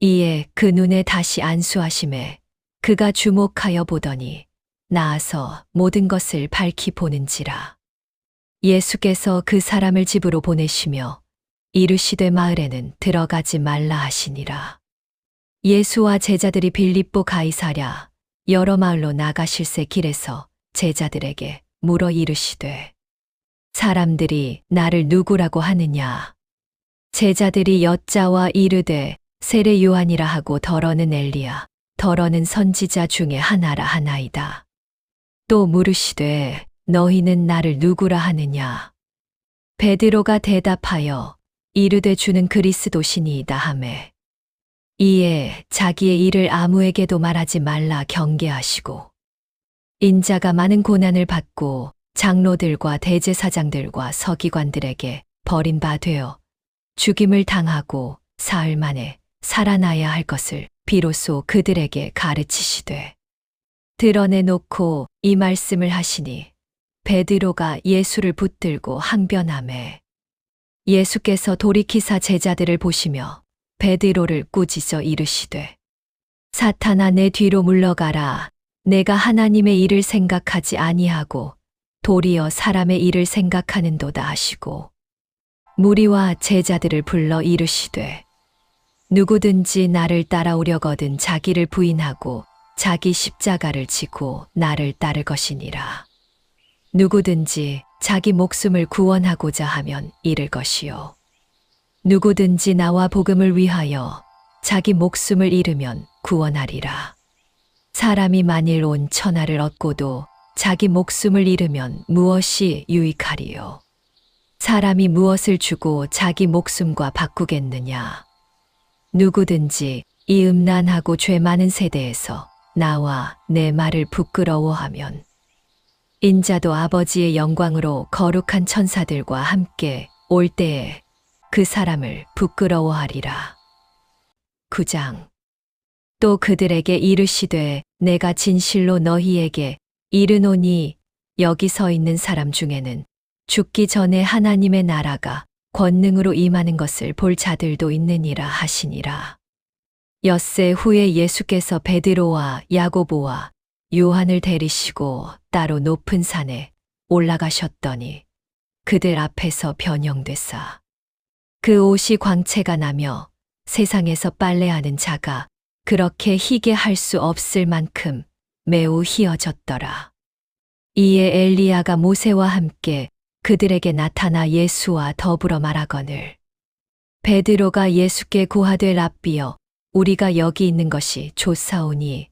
이에 그 눈에 다시 안수하심에 그가 주목하여 보더니 나아서 모든 것을 밝히 보는지라. 예수께서 그 사람을 집으로 보내시며 이르시되 마을에는 들어가지 말라 하시니라. 예수와 제자들이 빌립보 가이사랴 여러 마을로 나가실새 길에서 제자들에게 물어 이르시되 사람들이 나를 누구라고 하느냐? 제자들이 여짜와 이르되 세례 요한이라 하고 더러는 엘리야 더러는 선지자 중에 하나라 하나이다. 또 물으시되 너희는 나를 누구라 하느냐? 베드로가 대답하여 이르되 주는 그리스도시니이다 하매 이에 자기의 일을 아무에게도 말하지 말라 경계하시고 인자가 많은 고난을 받고 장로들과 대제사장들과 서기관들에게 버림바 되어 죽임을 당하고 사흘 만에 살아나야 할 것을 비로소 그들에게 가르치시되 드러내놓고 이 말씀을 하시니 베드로가 예수를 붙들고 항변하매 예수께서 돌이키사 제자들을 보시며 베드로를 꾸짖어 이르시되 사탄아 내 뒤로 물러가라. 내가 하나님의 일을 생각하지 아니하고 도리어 사람의 일을 생각하는도다 하시고 무리와 제자들을 불러 이르시되 누구든지 나를 따라오려거든 자기를 부인하고 자기 십자가를 지고 나를 따를 것이니라. 누구든지 자기 목숨을 구원하고자 하면 잃을 것이요 누구든지 나와 복음을 위하여 자기 목숨을 잃으면 구원하리라. 사람이 만일 온 천하를 얻고도 자기 목숨을 잃으면 무엇이 유익하리요? 사람이 무엇을 주고 자기 목숨과 바꾸겠느냐? 누구든지 이 음란하고 죄 많은 세대에서 나와 내 말을 부끄러워하면 인자도 아버지의 영광으로 거룩한 천사들과 함께 올 때에 그 사람을 부끄러워하리라. 9장. 또 그들에게 이르시되 내가 진실로 너희에게 이르노니 여기 서 있는 사람 중에는 죽기 전에 하나님의 나라가 권능으로 임하는 것을 볼 자들도 있느니라 하시니라. 엿새 후에 예수께서 베드로와 야고보와 요한을 데리시고 따로 높은 산에 올라가셨더니 그들 앞에서 변형되사 그 옷이 광채가 나며 세상에서 빨래하는 자가 그렇게 희게 할 수 없을 만큼 매우 희어졌더라. 이에 엘리야가 모세와 함께 그들에게 나타나 예수와 더불어 말하거늘 베드로가 예수께 고하되 랍비여 우리가 여기 있는 것이 좋사오니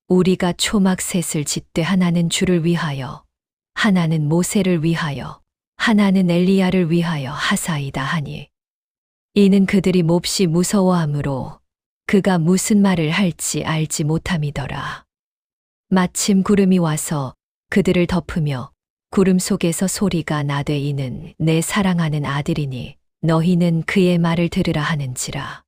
우리가 초막 셋을 짓되 하나는 주를 위하여 하나는 모세를 위하여 하나는 엘리야를 위하여 하사이다 하니 이는 그들이 몹시 무서워하므로 그가 무슨 말을 할지 알지 못함이더라. 마침 구름이 와서 그들을 덮으며 구름 속에서 소리가 나되 이는 내 사랑하는 아들이니 너희는 그의 말을 들으라 하는지라.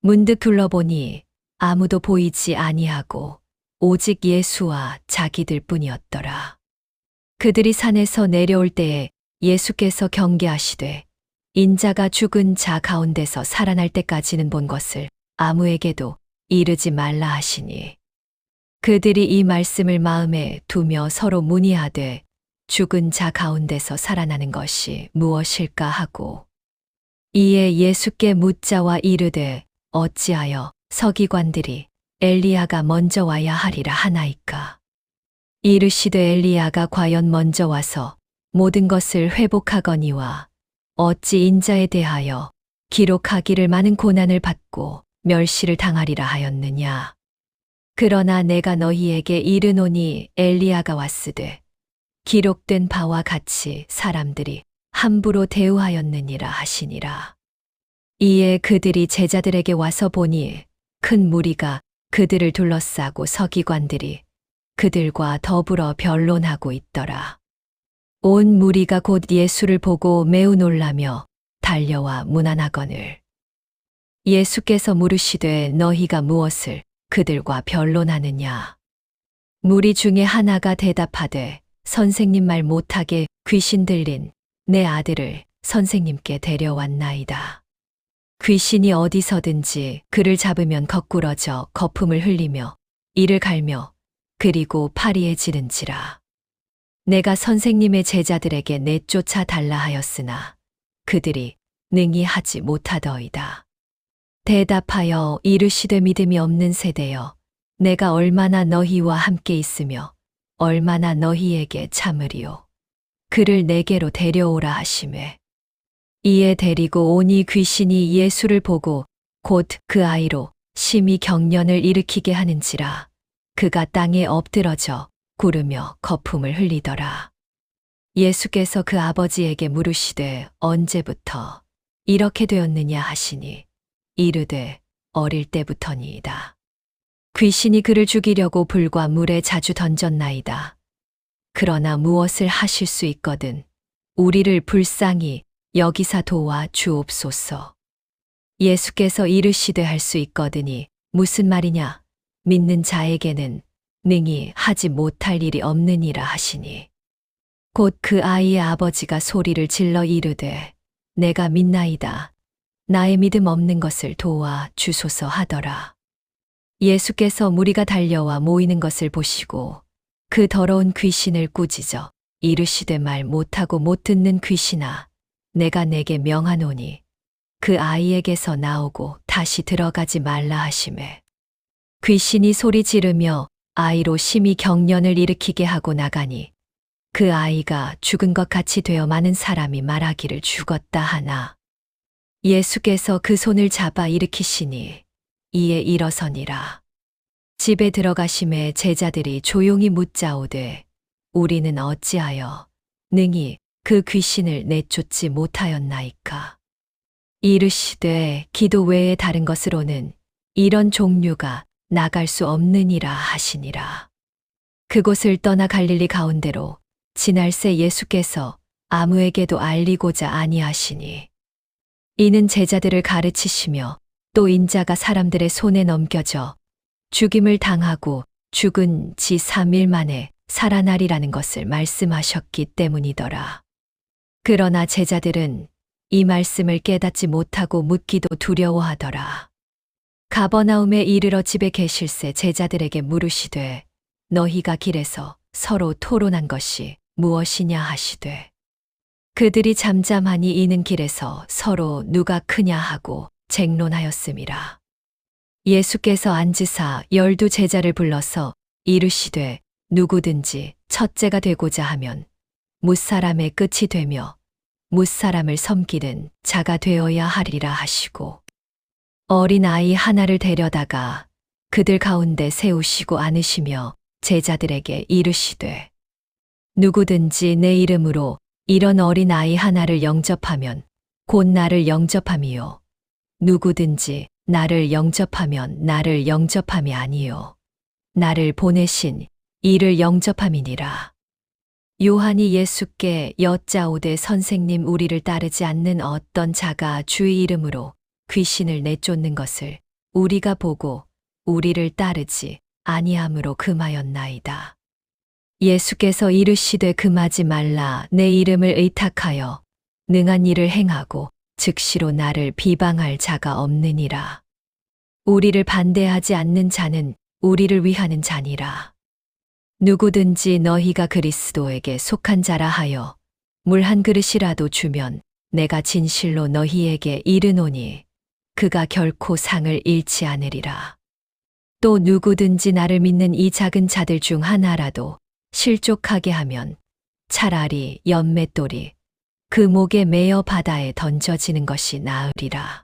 문득 둘러보니 아무도 보이지 아니하고 오직 예수와 자기들 뿐이었더라. 그들이 산에서 내려올 때에 예수께서 경계하시되 인자가 죽은 자 가운데서 살아날 때까지는 본 것을 아무에게도 이르지 말라 하시니 그들이 이 말씀을 마음에 두며 서로 문의하되 죽은 자 가운데서 살아나는 것이 무엇일까 하고 이에 예수께 묻자와 이르되 어찌하여 서기관들이 엘리야가 먼저 와야 하리라 하나이까. 이르시되 엘리야가 과연 먼저 와서 모든 것을 회복하거니와 어찌 인자에 대하여 기록하기를 많은 고난을 받고 멸시를 당하리라 하였느냐. 그러나 내가 너희에게 이르노니 엘리야가 왔으되 기록된 바와 같이 사람들이 함부로 대우하였느니라 하시니라. 이에 그들이 제자들에게 와서 보니 큰 무리가 그들을 둘러싸고 서기관들이 그들과 더불어 변론하고 있더라. 온 무리가 곧 예수를 보고 매우 놀라며 달려와 문안하거늘 예수께서 물으시되 너희가 무엇을 그들과 변론하느냐. 무리 중에 하나가 대답하되 선생님 말 못하게 귀신 들린 내 아들을 선생님께 데려왔나이다. 귀신이 어디서든지 그를 잡으면 거꾸러져 거품을 흘리며 이를 갈며 그리고 파리에 지는지라. 내가 선생님의 제자들에게 내쫓아 달라 하였으나 그들이 능히 하지 못하더이다. 대답하여 이르시되 믿음이 없는 세대여 내가 얼마나 너희와 함께 있으며 얼마나 너희에게 참으리요. 그를 내게로 데려오라 하시매 이에 데리고 오니 귀신이 예수를 보고 곧 그 아이로 심히 경련을 일으키게 하는지라 그가 땅에 엎드러져 구르며 거품을 흘리더라. 예수께서 그 아버지에게 물으시되 언제부터 이렇게 되었느냐 하시니 이르되 어릴 때부터니이다. 귀신이 그를 죽이려고 불과 물에 자주 던졌나이다. 그러나 무엇을 하실 수 있거든 우리를 불쌍히 여기사 도와 주옵소서. 예수께서 이르시되 할 수 있거든이 무슨 말이냐 믿는 자에게는 능히 하지 못할 일이 없느니라 하시니 곧 그 아이의 아버지가 소리를 질러 이르되 내가 믿나이다. 나의 믿음 없는 것을 도와 주소서 하더라. 예수께서 무리가 달려와 모이는 것을 보시고 그 더러운 귀신을 꾸짖어 이르시되 말 못하고 못 듣는 귀신아 내가 내게 명하노니 그 아이에게서 나오고 다시 들어가지 말라 하시매 귀신이 소리 지르며 아이로 심히 경련을 일으키게 하고 나가니 그 아이가 죽은 것 같이 되어 많은 사람이 말하기를 죽었다 하나 예수께서 그 손을 잡아 일으키시니 이에 일어서니라. 집에 들어가심에 제자들이 조용히 묻자오되 우리는 어찌하여 능히 그 귀신을 내쫓지 못하였나이까. 이르시되 기도 외에 다른 것으로는 이런 종류가 나갈 수 없느니라 하시니라. 그곳을 떠나 갈릴리 가운데로 지날새 예수께서 아무에게도 알리고자 아니하시니 이는 제자들을 가르치시며 또 인자가 사람들의 손에 넘겨져 죽임을 당하고 죽은 지 3일 만에 살아나리라는 것을 말씀하셨기 때문이더라. 그러나 제자들은 이 말씀을 깨닫지 못하고 묻기도 두려워하더라. 가버나움에 이르러 집에 계실새 제자들에게 물으시되 너희가 길에서 서로 토론한 것이 무엇이냐 하시되 그들이 잠잠하니 이는 길에서 서로 누가 크냐 하고 쟁론하였음이라. 예수께서 앉으사 12 제자를 불러서 이르시되 누구든지 첫째가 되고자 하면 뭇사람의 끝이 되며 뭇사람을 섬기는 자가 되어야 하리라 하시고 어린 아이 하나를 데려다가 그들 가운데 세우시고 앉으시며 제자들에게 이르시되 누구든지 내 이름으로 이런 어린 아이 하나를 영접하면 곧 나를 영접함이요 누구든지 나를 영접하면 나를 영접함이 아니요 나를 보내신 이를 영접함이니라. 요한이 예수께 여짜오되 선생님 우리를 따르지 않는 어떤 자가 주의 이름으로 귀신을 내쫓는 것을 우리가 보고 우리를 따르지 아니함으로 금하였나이다. 예수께서 이르시되 금하지 말라. 내 이름을 의탁하여 능한 일을 행하고 즉시로 나를 비방할 자가 없느니라. 우리를 반대하지 않는 자는 우리를 위하는 자니라. 누구든지 너희가 그리스도에게 속한 자라 하여 물 한 그릇이라도 주면 내가 진실로 너희에게 이르노니 그가 결코 상을 잃지 않으리라. 또 누구든지 나를 믿는 이 작은 자들 중 하나라도 실족하게 하면 차라리 연맷돌이 그 목에 매어 바다에 던져지는 것이 나으리라.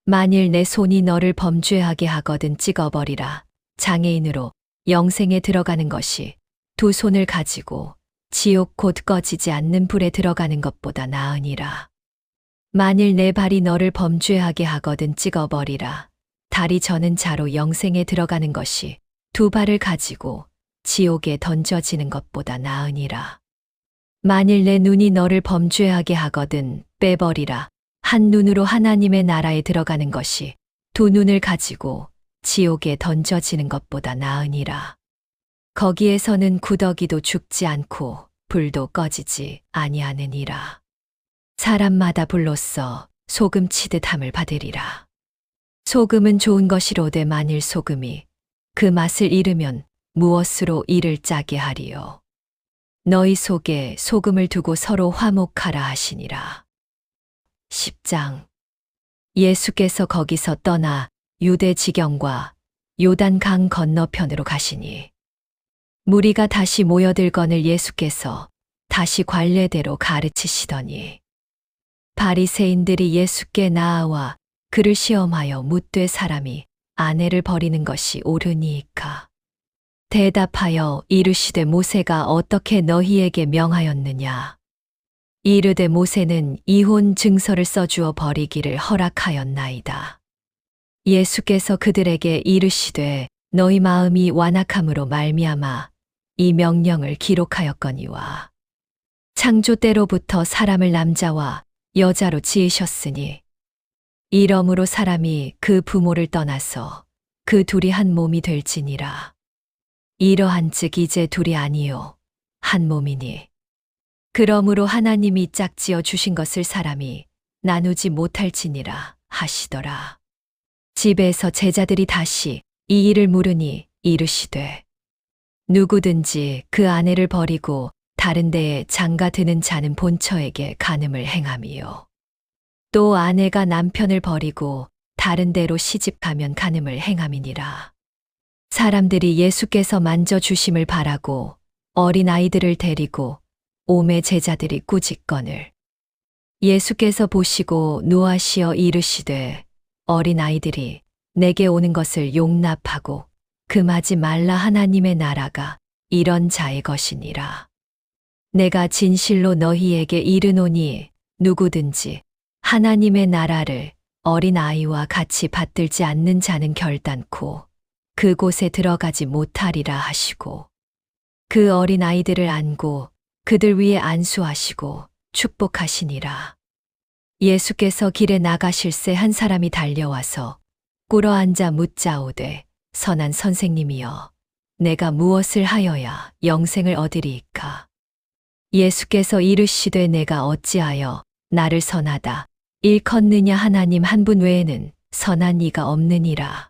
만일 내 손이 너를 범죄하게 하거든 찍어버리라. 장애인으로 영생에 들어가는 것이 두 손을 가지고 지옥 곧 꺼지지 않는 불에 들어가는 것보다 나으니라. 만일 내 발이 너를 범죄하게 하거든 찍어버리라. 다리 저는 자로 영생에 들어가는 것이 두 발을 가지고 지옥에 던져지는 것보다 나으니라. 만일 내 눈이 너를 범죄하게 하거든 빼버리라. 한 눈으로 하나님의 나라에 들어가는 것이 두 눈을 가지고 지옥에 던져지는 것보다 나으니라. 거기에서는 구더기도 죽지 않고 불도 꺼지지 아니하느니라. 사람마다 불로써 소금 치듯 함을 받으리라. 소금은 좋은 것이로되 만일 소금이 그 맛을 잃으면 무엇으로 이를 짜게 하리요. 너희 속에 소금을 두고 서로 화목하라 하시니라. 10장. 예수께서 거기서 떠나 유대 지경과 요단 강 건너편으로 가시니 무리가 다시 모여들거늘 예수께서 다시 관례대로 가르치시더니 바리새인들이 예수께 나아와 그를 시험하여 묻되 사람이 아내를 버리는 것이 옳으니이까. 대답하여 이르시되 모세가 어떻게 너희에게 명하였느냐. 이르되 모세는 이혼 증서를 써주어 버리기를 허락하였나이다. 예수께서 그들에게 이르시되 너희 마음이 완악함으로 말미암아 이 명령을 기록하였거니와 창조 때로부터 사람을 남자와 여자로 지으셨으니 이러므로 사람이 그 부모를 떠나서 그 둘이 한 몸이 될지니라. 이러한즉 이제 둘이 아니요 한 몸이니 그러므로 하나님이 짝지어 주신 것을 사람이 나누지 못할지니라 하시더라. 집에서 제자들이 다시 이 일을 물으니 이르시되 누구든지 그 아내를 버리고 다른 데에 장가 드는 자는 본처에게 간음을 행함이요. 또 아내가 남편을 버리고 다른 데로 시집가면 간음을 행함이니라. 사람들이 예수께서 만져주심을 바라고 어린 아이들을 데리고 오매 제자들이 꾸짖거늘 예수께서 보시고 노하시어 이르시되 어린 아이들이 내게 오는 것을 용납하고 금하지 말라. 하나님의 나라가 이런 자의 것이니라. 내가 진실로 너희에게 이르노니 누구든지 하나님의 나라를 어린 아이와 같이 받들지 않는 자는 결단코 그곳에 들어가지 못하리라 하시고 그 어린 아이들을 안고 그들 위에 안수하시고 축복하시니라. 예수께서 길에 나가실새 한 사람이 달려와서 꿇어앉아 묻자오되 선한 선생님이여 내가 무엇을 하여야 영생을 얻으리이까. 예수께서 이르시되 내가 어찌하여 나를 선하다 일컫느냐. 하나님 한 분 외에는 선한 이가 없느니라.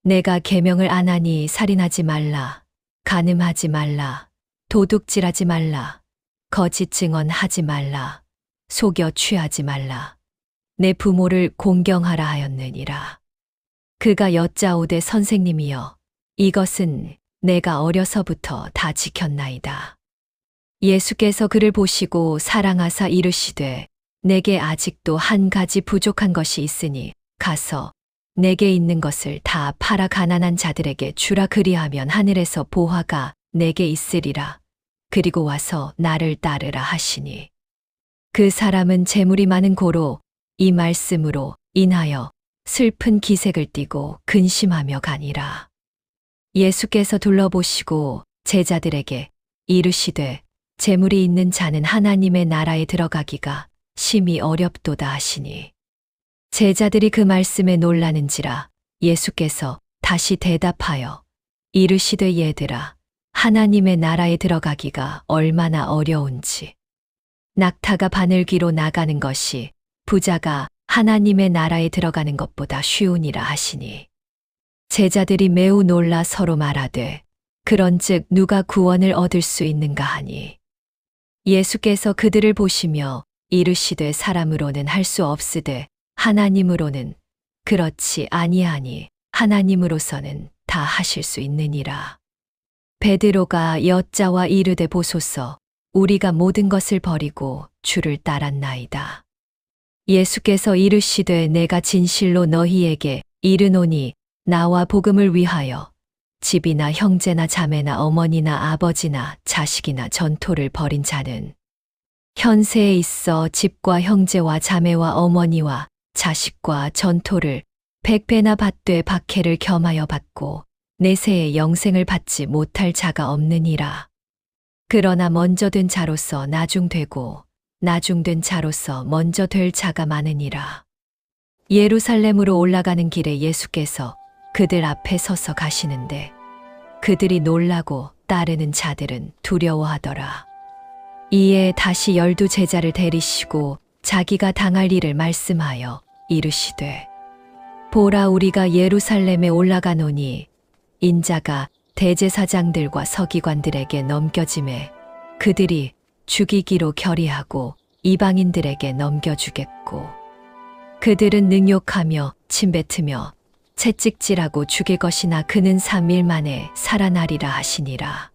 내가 계명을 안 하니 살인하지 말라, 간음하지 말라, 도둑질하지 말라, 거짓 증언하지 말라, 속여 취하지 말라, 내 부모를 공경하라 하였느니라. 그가 여짜오되 선생님이여 이것은 내가 어려서부터 다 지켰나이다. 예수께서 그를 보시고 사랑하사 이르시되 내게 아직도 한 가지 부족한 것이 있으니 가서 내게 있는 것을 다 팔아 가난한 자들에게 주라. 그리하면 하늘에서 보화가 내게 있으리라. 그리고 와서 나를 따르라 하시니 그 사람은 재물이 많은 고로 이 말씀으로 인하여 슬픈 기색을 띠고 근심하며 가니라. 예수께서 둘러보시고 제자들에게 이르시되 재물이 있는 자는 하나님의 나라에 들어가기가 심히 어렵도다 하시니 제자들이 그 말씀에 놀라는지라. 예수께서 다시 대답하여 이르시되 얘들아 하나님의 나라에 들어가기가 얼마나 어려운지 낙타가 바늘귀로 나가는 것이 부자가 하나님의 나라에 들어가는 것보다 쉬우니라 하시니 제자들이 매우 놀라 서로 말하되 그런즉 누가 구원을 얻을 수 있는가 하니 예수께서 그들을 보시며 이르시되 사람으로는 할 수 없으되 하나님으로는 그렇지 아니하니 하나님으로서는 다 하실 수 있느니라. 베드로가 여짜와 이르되 보소서 우리가 모든 것을 버리고 주를 따랐나이다. 예수께서 이르시되 내가 진실로 너희에게 이르노니 나와 복음을 위하여 집이나 형제나 자매나 어머니나 아버지나 자식이나 전토를 벌인 자는 현세에 있어 집과 형제와 자매와 어머니와 자식과 전토를 100배나 받되 박해를 겸하여 받고 내세에 영생을 받지 못할 자가 없느니라. 그러나 먼저 된 자로서 나중되고 나중된 자로서 먼저 될 자가 많으니라. 예루살렘으로 올라가는 길에 예수께서 그들 앞에 서서 가시는데 그들이 놀라고 따르는 자들은 두려워하더라. 이에 다시 12 제자를 데리시고 자기가 당할 일을 말씀하여 이르시되 보라 우리가 예루살렘에 올라가노니 인자가 대제사장들과 서기관들에게 넘겨짐에 그들이 죽이기로 결의하고 이방인들에게 넘겨주겠고 그들은 능욕하며 침뱉으며 채찍질하고 죽일 것이나 그는 3일 만에 살아나리라 하시니라.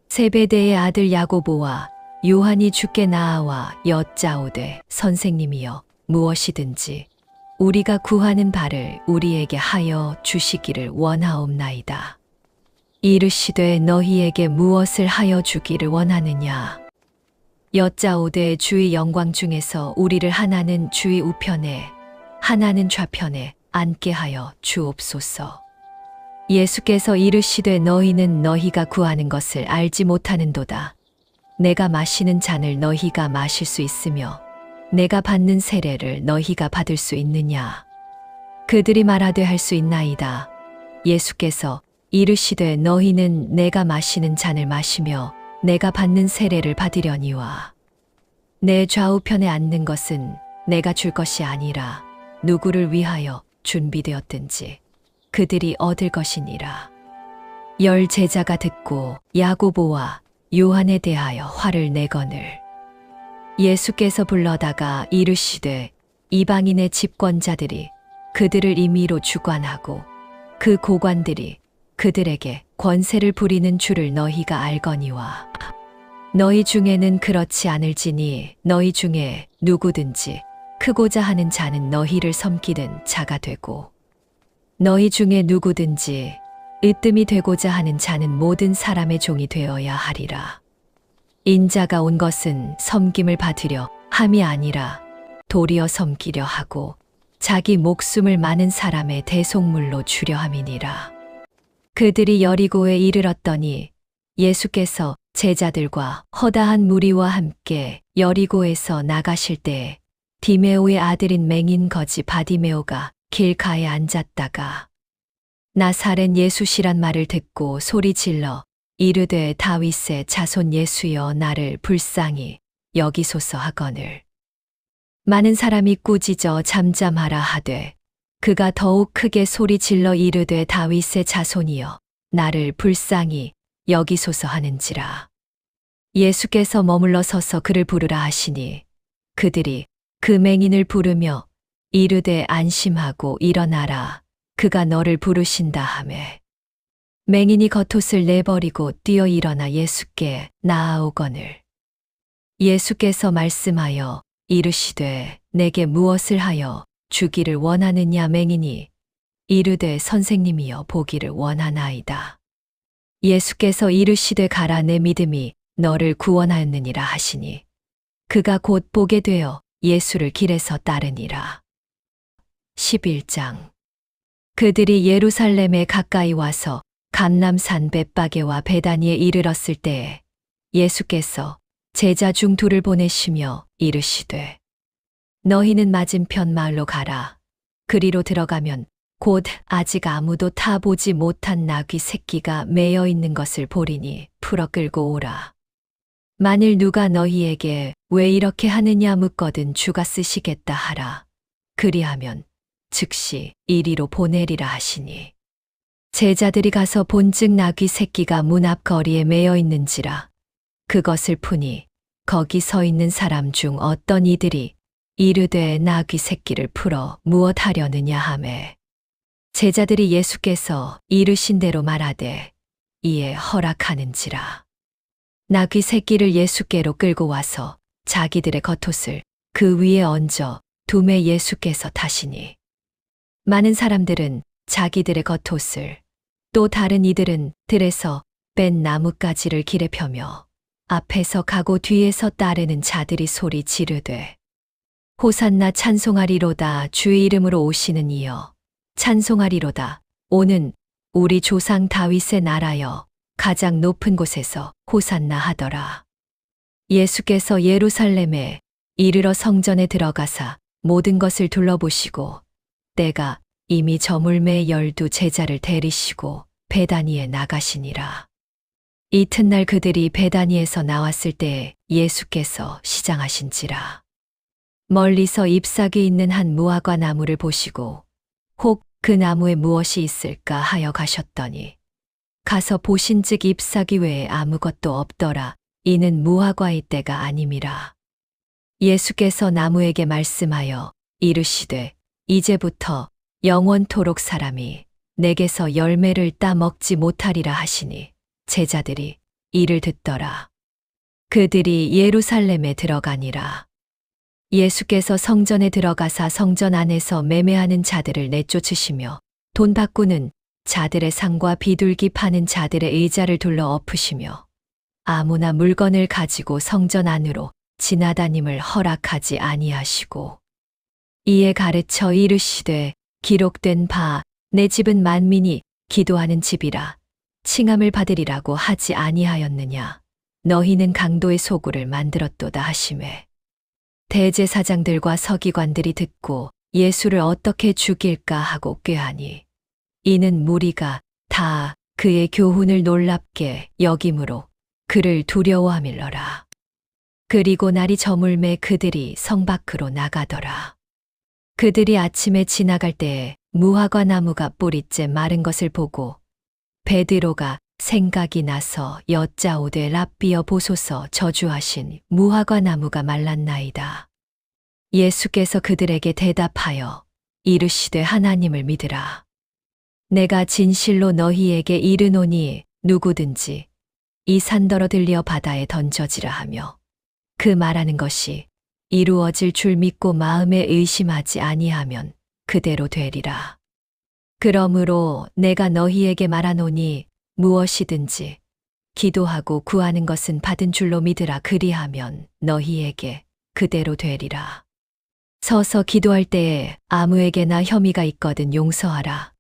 세베대의 아들 야고보와 요한이 주께 나아와 여짜오되 선생님이여 무엇이든지 우리가 구하는 바를 우리에게 하여 주시기를 원하옵나이다. 이르시되 너희에게 무엇을 하여 주기를 원하느냐. 여짜오되 주의 영광 중에서 우리를 하나는 주의 우편에 하나는 좌편에 앉게 하여 주옵소서. 예수께서 이르시되 너희는 너희가 구하는 것을 알지 못하는도다. 내가 마시는 잔을 너희가 마실 수 있으며 내가 받는 세례를 너희가 받을 수 있느냐. 그들이 말하되 할 수 있나이다. 예수께서 이르시되 너희는 내가 마시는 잔을 마시며 내가 받는 세례를 받으려니와 내 좌우편에 앉는 것은 내가 줄 것이 아니라 누구를 위하여 준비되었든지 그들이 얻을 것이니라. 10 제자가 듣고 야고보와 요한에 대하여 화를 내거늘 예수께서 불러다가 이르시되 이방인의 집권자들이 그들을 임의로 주관하고 그 고관들이 그들에게 권세를 부리는 줄을 너희가 알거니와 너희 중에는 그렇지 않을지니 너희 중에 누구든지 크고자 하는 자는 너희를 섬기는 자가 되고 너희 중에 누구든지 으뜸이 되고자 하는 자는 모든 사람의 종이 되어야 하리라. 인자가 온 것은 섬김을 받으려 함이 아니라 도리어 섬기려 하고 자기 목숨을 많은 사람의 대속물로 주려 함이니라. 그들이 여리고에 이르렀더니 예수께서 제자들과 허다한 무리와 함께 여리고에서 나가실 때에 디메오의 아들인 맹인 거지 바디메오가 길가에 앉았다가 나사렛 예수시란 말을 듣고 소리 질러 이르되 다윗의 자손 예수여 나를 불쌍히 여기소서 하거늘 많은 사람이 꾸짖어 잠잠하라 하되 그가 더욱 크게 소리 질러 이르되 다윗의 자손이여 나를 불쌍히 여기소서 하는지라. 예수께서 머물러 서서 그를 부르라 하시니 그들이 그 맹인을 부르며 이르되 안심하고 일어나라 그가 너를 부르신다 하매 맹인이 겉옷을 내버리고 뛰어 일어나 예수께 나아오거늘 예수께서 말씀하여 이르시되 내게 무엇을 하여 주기를 원하느냐. 맹인이 이르되 선생님이여 보기를 원하나이다. 예수께서 이르시되 가라 내 믿음이 너를 구원하였느니라 하시니 그가 곧 보게 되어 예수를 길에서 따르니라. 11장 그들이 예루살렘에 가까이 와서 감람산 벳바게와 베다니에 이르렀을 때에 예수께서 제자 중 둘을 보내시며 이르시되 너희는 맞은편 마을로 가라. 그리로 들어가면 곧 아직 아무도 타보지 못한 나귀 새끼가 매여 있는 것을 보리니 풀어 끌고 오라. 만일 누가 너희에게 왜 이렇게 하느냐 묻거든 주가 쓰시겠다 하라. 그리하면 즉시 이리로 보내리라 하시니 제자들이 가서 본즉 나귀 새끼가 문 앞 거리에 매여 있는지라. 그것을 푸니 거기 서 있는 사람 중 어떤 이들이 이르되 나귀 새끼를 풀어 무엇 하려느냐 하매 제자들이 예수께서 이르신 대로 말하되 이에 허락하는지라. 나귀 새끼를 예수께로 끌고 와서 자기들의 겉옷을 그 위에 얹어 두매 예수께서 타시니 많은 사람들은 자기들의 겉옷을 또 다른 이들은 들에서 뺀 나뭇가지를 길에 펴며 앞에서 가고 뒤에서 따르는 자들이 소리 지르되 호산나 찬송하리로다. 주의 이름으로 오시는 이여 찬송하리로다. 오는 우리 조상 다윗의 나라여 가장 높은 곳에서 호산나 하더라. 예수께서 예루살렘에 이르러 성전에 들어가사 모든 것을 둘러보시고 때가 이미 저물매 12 제자를 데리시고 베다니에 나가시니라. 이튿날 그들이 베다니에서 나왔을 때에 예수께서 시장하신지라. 멀리서 잎사귀 있는 한 무화과 나무를 보시고 혹 그 나무에 무엇이 있을까 하여 가셨더니 가서 보신즉 잎사귀 외에 아무것도 없더라. 이는 무화과의 때가 아님이라. 예수께서 나무에게 말씀하여 이르시되 이제부터 영원토록 사람이 내게서 열매를 따 먹지 못하리라 하시니 제자들이 이를 듣더라. 그들이 예루살렘에 들어가니라. 예수께서 성전에 들어가사 성전 안에서 매매하는 자들을 내쫓으시며 돈 바꾸는 자들의 상과 비둘기 파는 자들의 의자를 둘러 엎으시며 아무나 물건을 가지고 성전 안으로 지나다님을 허락하지 아니하시고 이에 가르쳐 이르시되 기록된 바 내 집은 만민이 기도하는 집이라 칭함을 받으리라고 하지 아니하였느냐. 너희는 강도의 소굴을 만들었도다 하시매 대제사장들과 서기관들이 듣고 예수를 어떻게 죽일까 하고 꾀하니 이는 무리가 다 그의 교훈을 놀랍게 여김으로 그를 두려워함일러라. 그리고 날이 저물매 그들이 성 밖으로 나가더라. 그들이 아침에 지나갈 때에 무화과 나무가 뿌리째 마른 것을 보고 베드로가 생각이 나서 여짜오되 랍비여 보소서 저주하신 무화과 나무가 말랐나이다. 예수께서 그들에게 대답하여 이르시되 하나님을 믿으라. 내가 진실로 너희에게 이르노니 누구든지 이 산더러 들려 바다에 던져지라 하며 그 말하는 것이 이루어질 줄 믿고 마음에 의심하지 아니하면 그대로 되리라. 그러므로 내가 너희에게 말하노니 무엇이든지 기도하고 구하는 것은 받은 줄로 믿으라. 그리하면 너희에게 그대로 되리라. 서서 기도할 때에 아무에게나 혐의가 있거든 용서하라.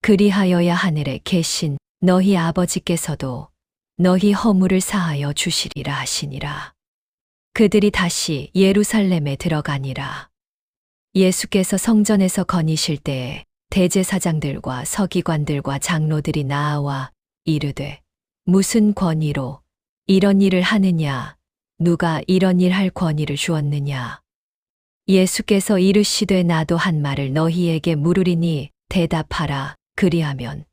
그리하여야 하늘에 계신 너희 아버지께서도 너희 허물을 사하여 주시리라 하시니라. 그들이 다시 예루살렘에 들어가니라. 예수께서 성전에서 거니실 때에 대제사장들과 서기관들과 장로들이 나아와 이르되 무슨 권위로 이런 일을 하느냐? 누가 이런 일 할 권위를 주었느냐? 예수께서 이르시되 나도 한 말을 너희에게 물으리니 대답하라. 그리하면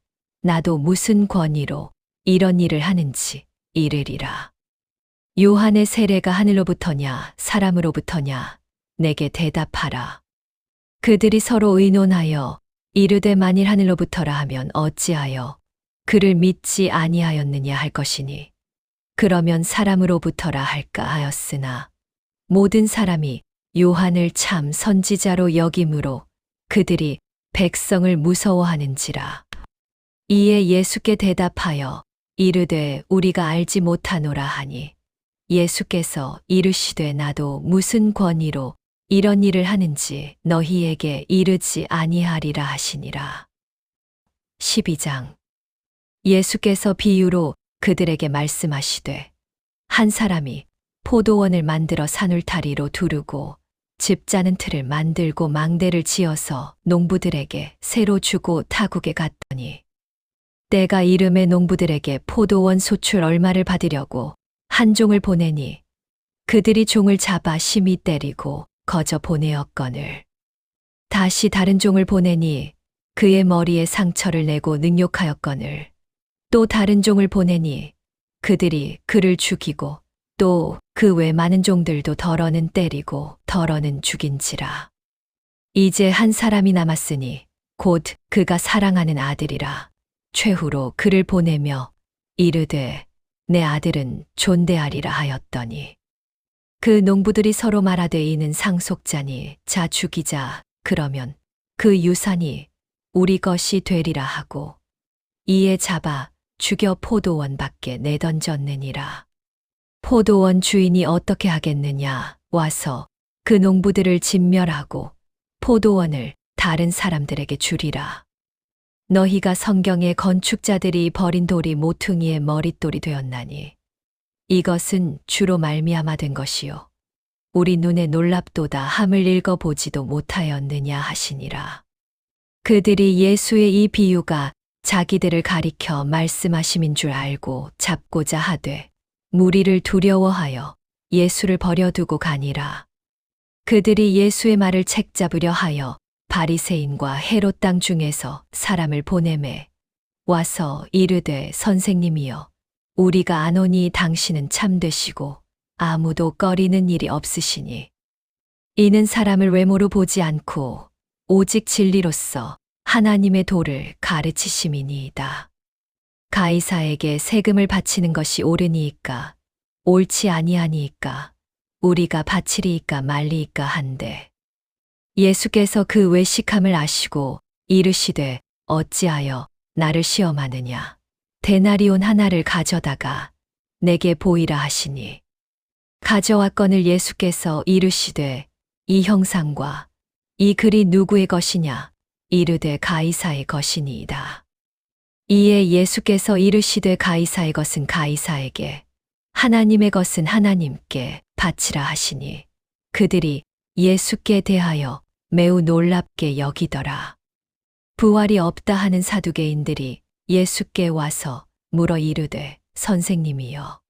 나도 무슨 권위로 이런 일을 하는지 이르리라. 요한의 세례가 하늘로부터냐 사람으로부터냐? 내게 대답하라. 그들이 서로 의논하여 이르되 만일 하늘로부터라 하면 어찌하여 그를 믿지 아니하였느냐 할 것이니 그러면 사람으로부터라 할까 하였으나 모든 사람이 요한을 참 선지자로 여김으로 그들이 백성을 무서워하는지라. 이에 예수께 대답하여 이르되 우리가 알지 못하노라 하니 예수께서 이르시되 나도 무슨 권위로 이런 일을 하는지 너희에게 이르지 아니하리라 하시니라. 12장. 예수께서 비유로 그들에게 말씀하시되 한 사람이 포도원을 만들어 산울타리로 두르고 집 짜는 틀을 만들고 망대를 지어서 농부들에게 새로 주고 타국에 갔더니 때가 이름에 농부들에게 포도원 소출 얼마를 받으려고 한 종을 보내니 그들이 종을 잡아 심히 때리고 거저 보내었거늘 다시 다른 종을 보내니 그의 머리에 상처를 내고 능욕하였거늘 또 다른 종을 보내니 그들이 그를 죽이고 또 그 외 많은 종들도 덜어는 때리고 덜어는 죽인지라. 이제 한 사람이 남았으니 곧 그가 사랑하는 아들이라. 최후로 그를 보내며 이르되 내 아들은 존대하리라 하였더니 그 농부들이 서로 말하되 이는 상속자니 자 죽이자. 그러면 그 유산이 우리 것이 되리라 하고 이에 잡아 죽여 포도원 밖에 내던졌느니라. 포도원 주인이 어떻게 하겠느냐? 와서 그 농부들을 진멸하고 포도원을 다른 사람들에게 주리라. 너희가 성경의 건축자들이 버린 돌이 모퉁이의 머릿돌이 되었나니 이것은 주로 말미암아 된 것이요 우리 눈에 놀랍도다 함을 읽어보지도 못하였느냐 하시니라. 그들이 예수의 이 비유가 자기들을 가리켜 말씀하심인 줄 알고 잡고자 하되 무리를 두려워하여 예수를 버려두고 가니라. 그들이 예수의 말을 책잡으려 하여 바리새인과 헤롯 땅 중에서 사람을 보내매 와서 이르되 선생님이여 우리가 아노니 당신은 참되시고 아무도 꺼리는 일이 없으시니 이는 사람을 외모로 보지 않고 오직 진리로서 하나님의 도를 가르치심이니이다. 가이사에게 세금을 바치는 것이 옳으니이까 옳지 아니하니이까 우리가 바치리이까 말리이까 한데 예수께서 그 외식함을 아시고 이르시되 어찌하여 나를 시험하느냐 데나리온 하나를 가져다가 내게 보이라 하시니 가져왔거늘 예수께서 이르시되 이 형상과 이 글이 누구의 것이냐 이르되 가이사의 것이니이다. 이에 예수께서 이르시되 가이사의 것은 가이사에게 하나님의 것은 하나님께 바치라 하시니 그들이 예수께 대하여 매우 놀랍게 여기더라. 부활이 없다 하는 사두개인들이 예수께 와서 물어 이르되 선생님이여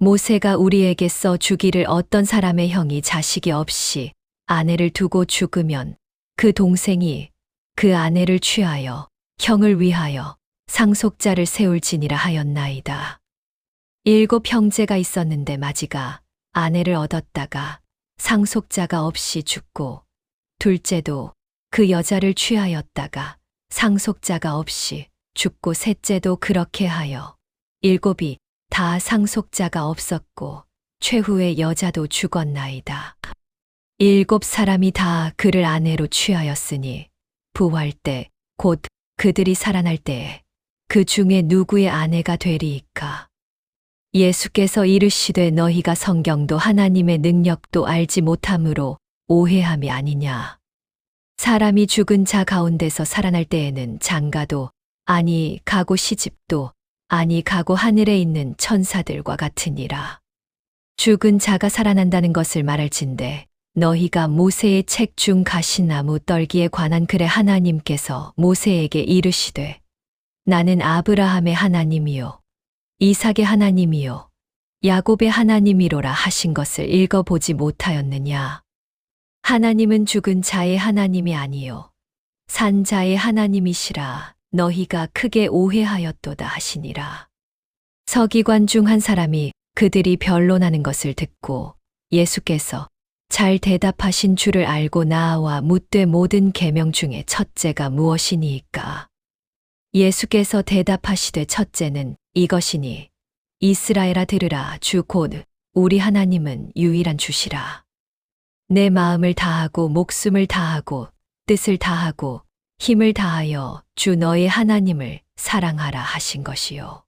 모세가 우리에게 써 주기를 어떤 사람의 형이 자식이 없이 아내를 두고 죽으면 그 동생이 그 아내를 취하여 형을 위하여 상속자를 세울지니라 하였나이다. 7 형제가 있었는데 마지가 아내를 얻었다가 상속자가 없이 죽고 둘째도 그 여자를 취하였다가 상속자가 없이 죽고 셋째도 그렇게 하여 7이 다 상속자가 없었고 최후의 여자도 죽었나이다. 7 사람이 다 그를 아내로 취하였으니 부활 때 곧 그들이 살아날 때에 그 중에 누구의 아내가 되리이까. 예수께서 이르시되 너희가 성경도 하나님의 능력도 알지 못함으로 오해함이 아니냐. 사람이 죽은 자 가운데서 살아날 때에는 장가도 아니 가고 시집도 아니 가고 하늘에 있는 천사들과 같으니라. 죽은 자가 살아난다는 것을 말할진대 너희가 모세의 책 중 가시나무 떨기에 관한 글에 하나님께서 모세에게 이르시되 나는 아브라함의 하나님이요 이삭의 하나님이요 야곱의 하나님이로라 하신 것을 읽어보지 못하였느냐. 하나님은 죽은 자의 하나님이 아니요 산 자의 하나님이시라 너희가 크게 오해하였도다 하시니라. 서기관 중 한 사람이 그들이 변론하는 것을 듣고 예수께서 잘 대답하신 줄을 알고 나아와 묻되 모든 계명 중에 첫째가 무엇이니이까. 예수께서 대답하시되 첫째는 이것이니 이스라엘아 들으라 주 곧 우리 하나님은 유일한 주시라. 내 마음을 다하고 목숨을 다하고 뜻을 다하고 힘을 다하여 주 너의 하나님을 사랑하라 하신 것이요.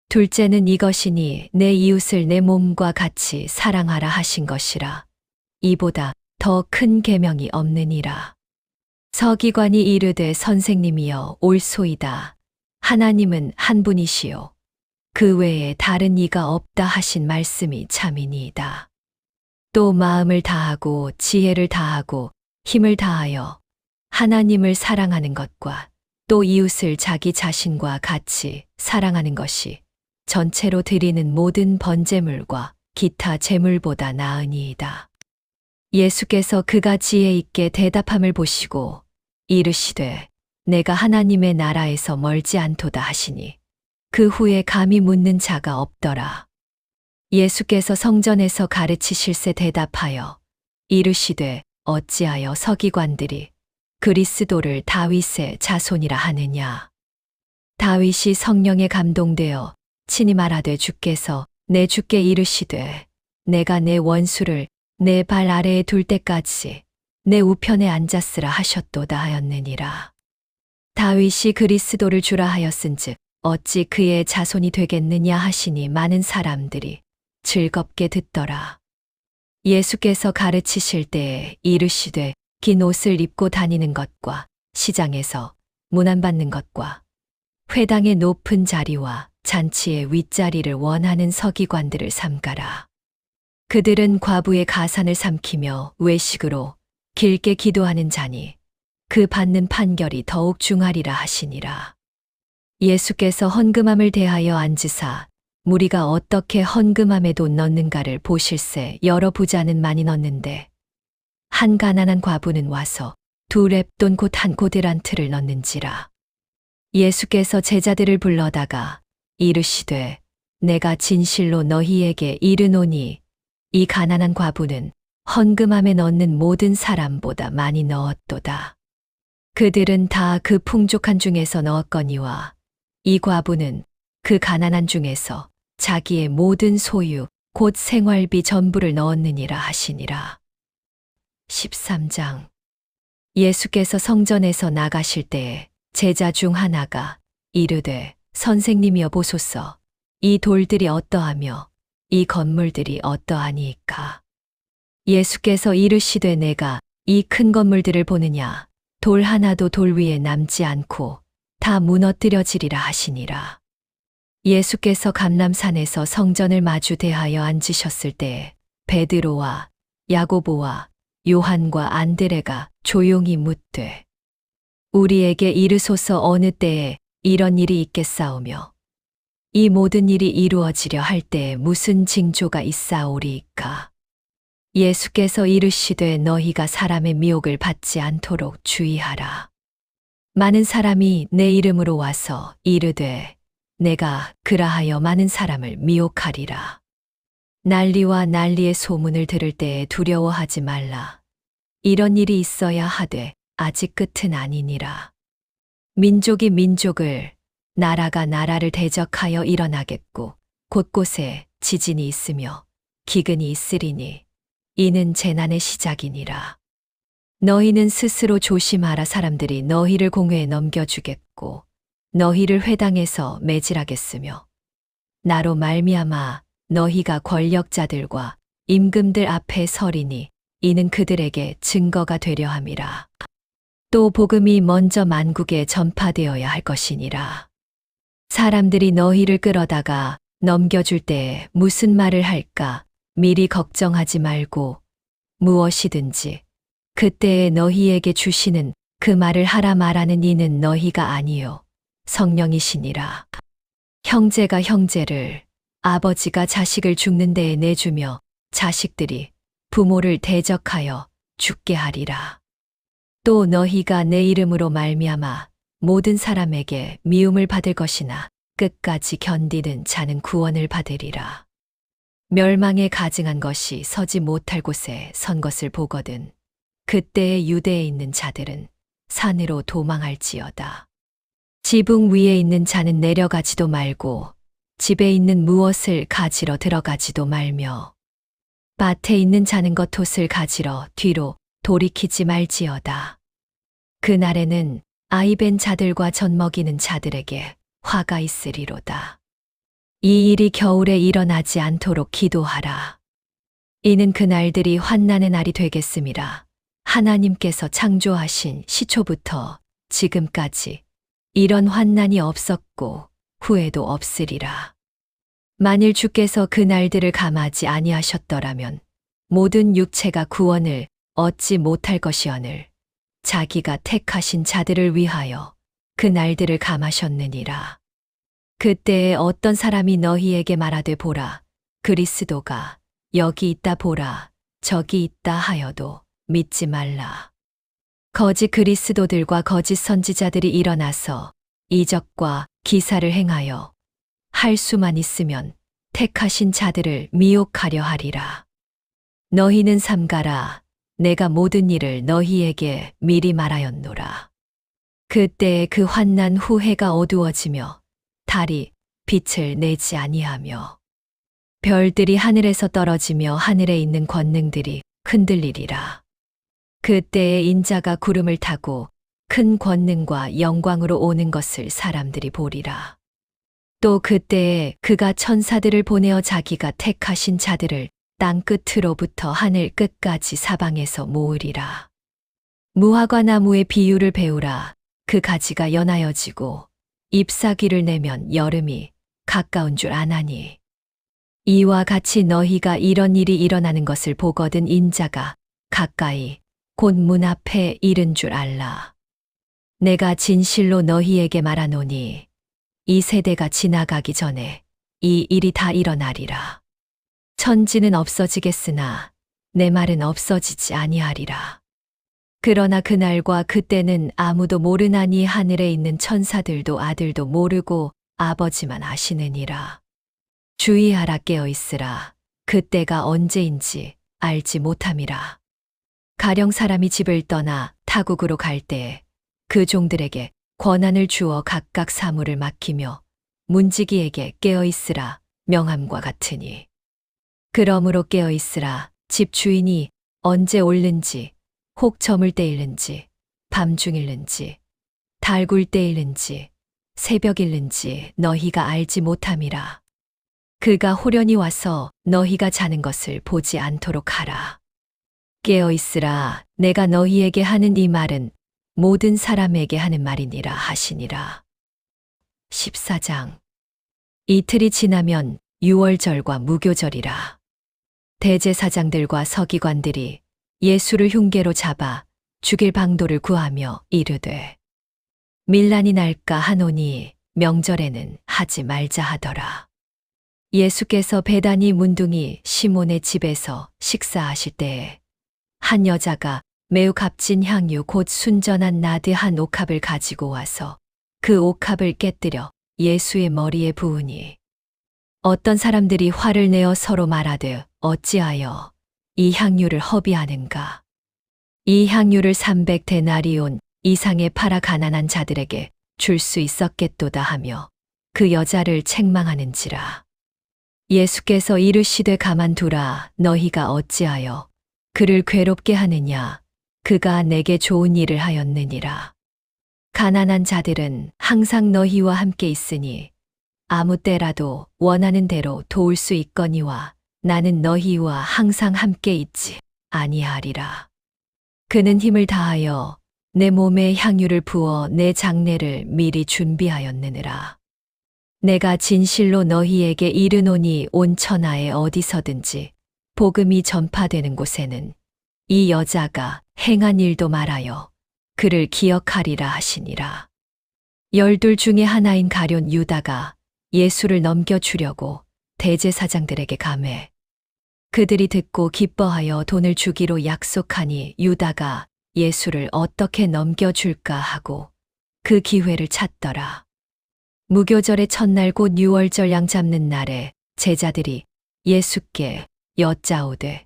둘째는 이것이니 내 이웃을 내 몸과 같이 사랑하라 하신 것이라. 이보다 더 큰 계명이 없느니라. 서기관이 이르되 선생님이여 옳소이다. 하나님은 한 분이시요 그 외에 다른 이가 없다 하신 말씀이 참이니이다. 또 마음을 다하고 지혜를 다하고 힘을 다하여 하나님을 사랑하는 것과 또 이웃을 자기 자신과 같이 사랑하는 것이 전체로 드리는 모든 번제물과 기타 제물보다 나으니이다. 예수께서 그가 지혜 있게 대답함을 보시고 이르시되 내가 하나님의 나라에서 멀지 않도다 하시니 그 후에 감히 묻는 자가 없더라. 예수께서 성전에서 가르치실세 대답하여 이르시되 어찌하여 서기관들이 그리스도를 다윗의 자손이라 하느냐. 다윗이 성령에 감동되어 친히 말하되 주께서 내 주께 이르시되 내가 내 원수를 내 발 아래에 둘 때까지 내 우편에 앉았으라 하셨도다 하였느니라. 다윗이 그리스도를 주라 하였은즉 어찌 그의 자손이 되겠느냐 하시니 많은 사람들이 즐겁게 듣더라. 예수께서 가르치실 때에 이르시되 긴 옷을 입고 다니는 것과 시장에서 문안받는 것과 회당의 높은 자리와 잔치의 윗자리를 원하는 서기관들을 삼가라. 그들은 과부의 가산을 삼키며 외식으로 길게 기도하는 자니 그 받는 판결이 더욱 중하리라 하시니라. 예수께서 헌금함을 대하여 앉으사 무리가 어떻게 헌금함에 돈 넣는가를 보실세 여러 부자는 많이 넣는데 한 가난한 과부는 와서 2렙돈 곧 한 고데란트를 넣는지라. 예수께서 제자들을 불러다가 이르시되 내가 진실로 너희에게 이르노니 이 가난한 과부는 헌금함에 넣는 모든 사람보다 많이 넣었도다. 그들은 다 그 풍족한 중에서 넣었거니와 이 과부는 그 가난한 중에서 자기의 모든 소유 곧 생활비 전부를 넣었느니라 하시니라. 13장. 예수께서 성전에서 나가실 때에 제자 중 하나가 이르되 선생님이여 보소서, 이 돌들이 어떠하며 이 건물들이 어떠하니이까. 예수께서 이르시되 내가 이 큰 건물들을 보느냐. 돌 하나도 돌 위에 남지 않고 다 무너뜨려지리라 하시니라. 예수께서 감람산에서 성전을 마주 대하여 앉으셨을 때에 베드로와 야고보와 요한과 안드레가 조용히 묻되 우리에게 이르소서 어느 때에 이런 일이 있겠사오며 이 모든 일이 이루어지려 할 때에 무슨 징조가 있사오리이까. 예수께서 이르시되 너희가 사람의 미혹을 받지 않도록 주의하라. 많은 사람이 내 이름으로 와서 이르되 내가 그라하여 많은 사람을 미혹하리라. 난리와 난리의 소문을 들을 때에 두려워하지 말라. 이런 일이 있어야 하되 아직 끝은 아니니라. 민족이 민족을, 나라가 나라를 대적하여 일어나겠고 곳곳에 지진이 있으며 기근이 있으리니 이는 재난의 시작이니라. 너희는 스스로 조심하라. 사람들이 너희를 공회에 넘겨주겠고 너희를 회당에서 매질하겠으며 나로 말미암아 너희가 권력자들과 임금들 앞에 서리니 이는 그들에게 증거가 되려 함이라. 또 복음이 먼저 만국에 전파되어야 할 것이니라. 사람들이 너희를 끌어다가 넘겨줄 때에 무슨 말을 할까 미리 걱정하지 말고 무엇이든지 그때에 너희에게 주시는 그 말을 하라. 말하는 이는 너희가 아니요 성령이시니라. 형제가 형제를, 아버지가 자식을 죽는 데에 내주며 자식들이 부모를 대적하여 죽게 하리라. 또 너희가 내 이름으로 말미암아 모든 사람에게 미움을 받을 것이나 끝까지 견디는 자는 구원을 받으리라. 멸망에 가증한 것이 서지 못할 곳에 선 것을 보거든 그때에 유대에 있는 자들은 산으로 도망할지어다. 지붕 위에 있는 자는 내려가지도 말고 집에 있는 무엇을 가지러 들어가지도 말며 밭에 있는 자는 겉옷을 가지러 뒤로 돌이키지 말지어다. 그날에는 아이벤 자들과 젖먹이는 자들에게 화가 있으리로다. 이 일이 겨울에 일어나지 않도록 기도하라. 이는 그날들이 환난의 날이 되겠음이라. 하나님께서 창조하신 시초부터 지금까지 이런 환난이 없었고 후에도 없으리라. 만일 주께서 그 날들을 감하지 아니하셨더라면 모든 육체가 구원을 얻지 못할 것이오늘 자기가 택하신 자들을 위하여 그 날들을 감하셨느니라. 그때에 어떤 사람이 너희에게 말하되 보라, 그리스도가 여기 있다 보라, 저기 있다 하여도 믿지 말라. 거짓 그리스도들과 거짓 선지자들이 일어나서 이적과 기사를 행하여 할 수만 있으면 택하신 자들을 미혹하려 하리라. 너희는 삼가라. 내가 모든 일을 너희에게 미리 말하였노라. 그때에 그 환난 후 해가 어두워지며 달이 빛을 내지 아니하며 별들이 하늘에서 떨어지며 하늘에 있는 권능들이 흔들리리라. 그때에 인자가 구름을 타고 큰 권능과 영광으로 오는 것을 사람들이 보리라. 또 그때에 그가 천사들을 보내어 자기가 택하신 자들을 땅 끝으로부터 하늘 끝까지 사방에서 모으리라. 무화과 나무의 비유를 배우라. 그 가지가 연하여지고 잎사귀를 내면 여름이 가까운 줄 아나니 이와 같이 너희가 이런 일이 일어나는 것을 보거든 인자가 가까이 곧 문 앞에 이른 줄 알라. 내가 진실로 너희에게 말하노니 이 세대가 지나가기 전에 이 일이 다 일어나리라. 천지는 없어지겠으나 내 말은 없어지지 아니하리라. 그러나 그날과 그때는 아무도 모르나니 하늘에 있는 천사들도 아들도 모르고 아버지만 아시느니라. 주의하라 깨어 있으라. 그때가 언제인지 알지 못함이라. 가령 사람이 집을 떠나 타국으로 갈 때에 그 종들에게 권한을 주어 각각 사물을 맡기며 문지기에게 깨어 있으라 명함과 같으니. 그러므로 깨어 있으라. 집 주인이 언제 올는지, 혹 저물 때일는지, 밤중일는지, 달굴 때일는지, 새벽일는지 너희가 알지 못함이라. 그가 호련히 와서 너희가 자는 것을 보지 않도록 하라. 깨어 있으라. 내가 너희에게 하는 이 말은 모든 사람에게 하는 말이니라 하시니라. 14장. 이틀이 지나면 유월절과 무교절이라. 대제사장들과 서기관들이 예수를 흉계로 잡아 죽일 방도를 구하며 이르되 밀란이 날까 하노니 명절에는 하지 말자 하더라. 예수께서 베다니 문둥이 시몬의 집에서 식사하실 때에 한 여자가 매우 값진 향유 곧 순전한 나드 한 옥합을 가지고 와서 그 옥합을 깨뜨려 예수의 머리에 부으니 어떤 사람들이 화를 내어 서로 말하되 어찌하여 이 향유를 허비하는가. 이 향유를 300데나리온 이상에 팔아 가난한 자들에게 줄 수 있었겠도다 하며 그 여자를 책망하는지라. 예수께서 이르시되 가만두라. 너희가 어찌하여 그를 괴롭게 하느냐. 그가 내게 좋은 일을 하였느니라. 가난한 자들은 항상 너희와 함께 있으니 아무 때라도 원하는 대로 도울 수 있거니와 나는 너희와 항상 함께 있지 아니하리라. 그는 힘을 다하여 내 몸에 향유를 부어 내 장례를 미리 준비하였느니라. 내가 진실로 너희에게 이르노니 온 천하에 어디서든지 복음이 전파되는 곳에는 이 여자가 행한 일도 말하여 그를 기억하리라 하시니라. 12 중에 하나인 가룟 유다가 예수를 넘겨주려고 대제사장들에게 가매 그들이 듣고 기뻐하여 돈을 주기로 약속하니 유다가 예수를 어떻게 넘겨줄까 하고 그 기회를 찾더라. 무교절의 첫날 곧 유월절 양 잡는 날에 제자들이 예수께 여짜오되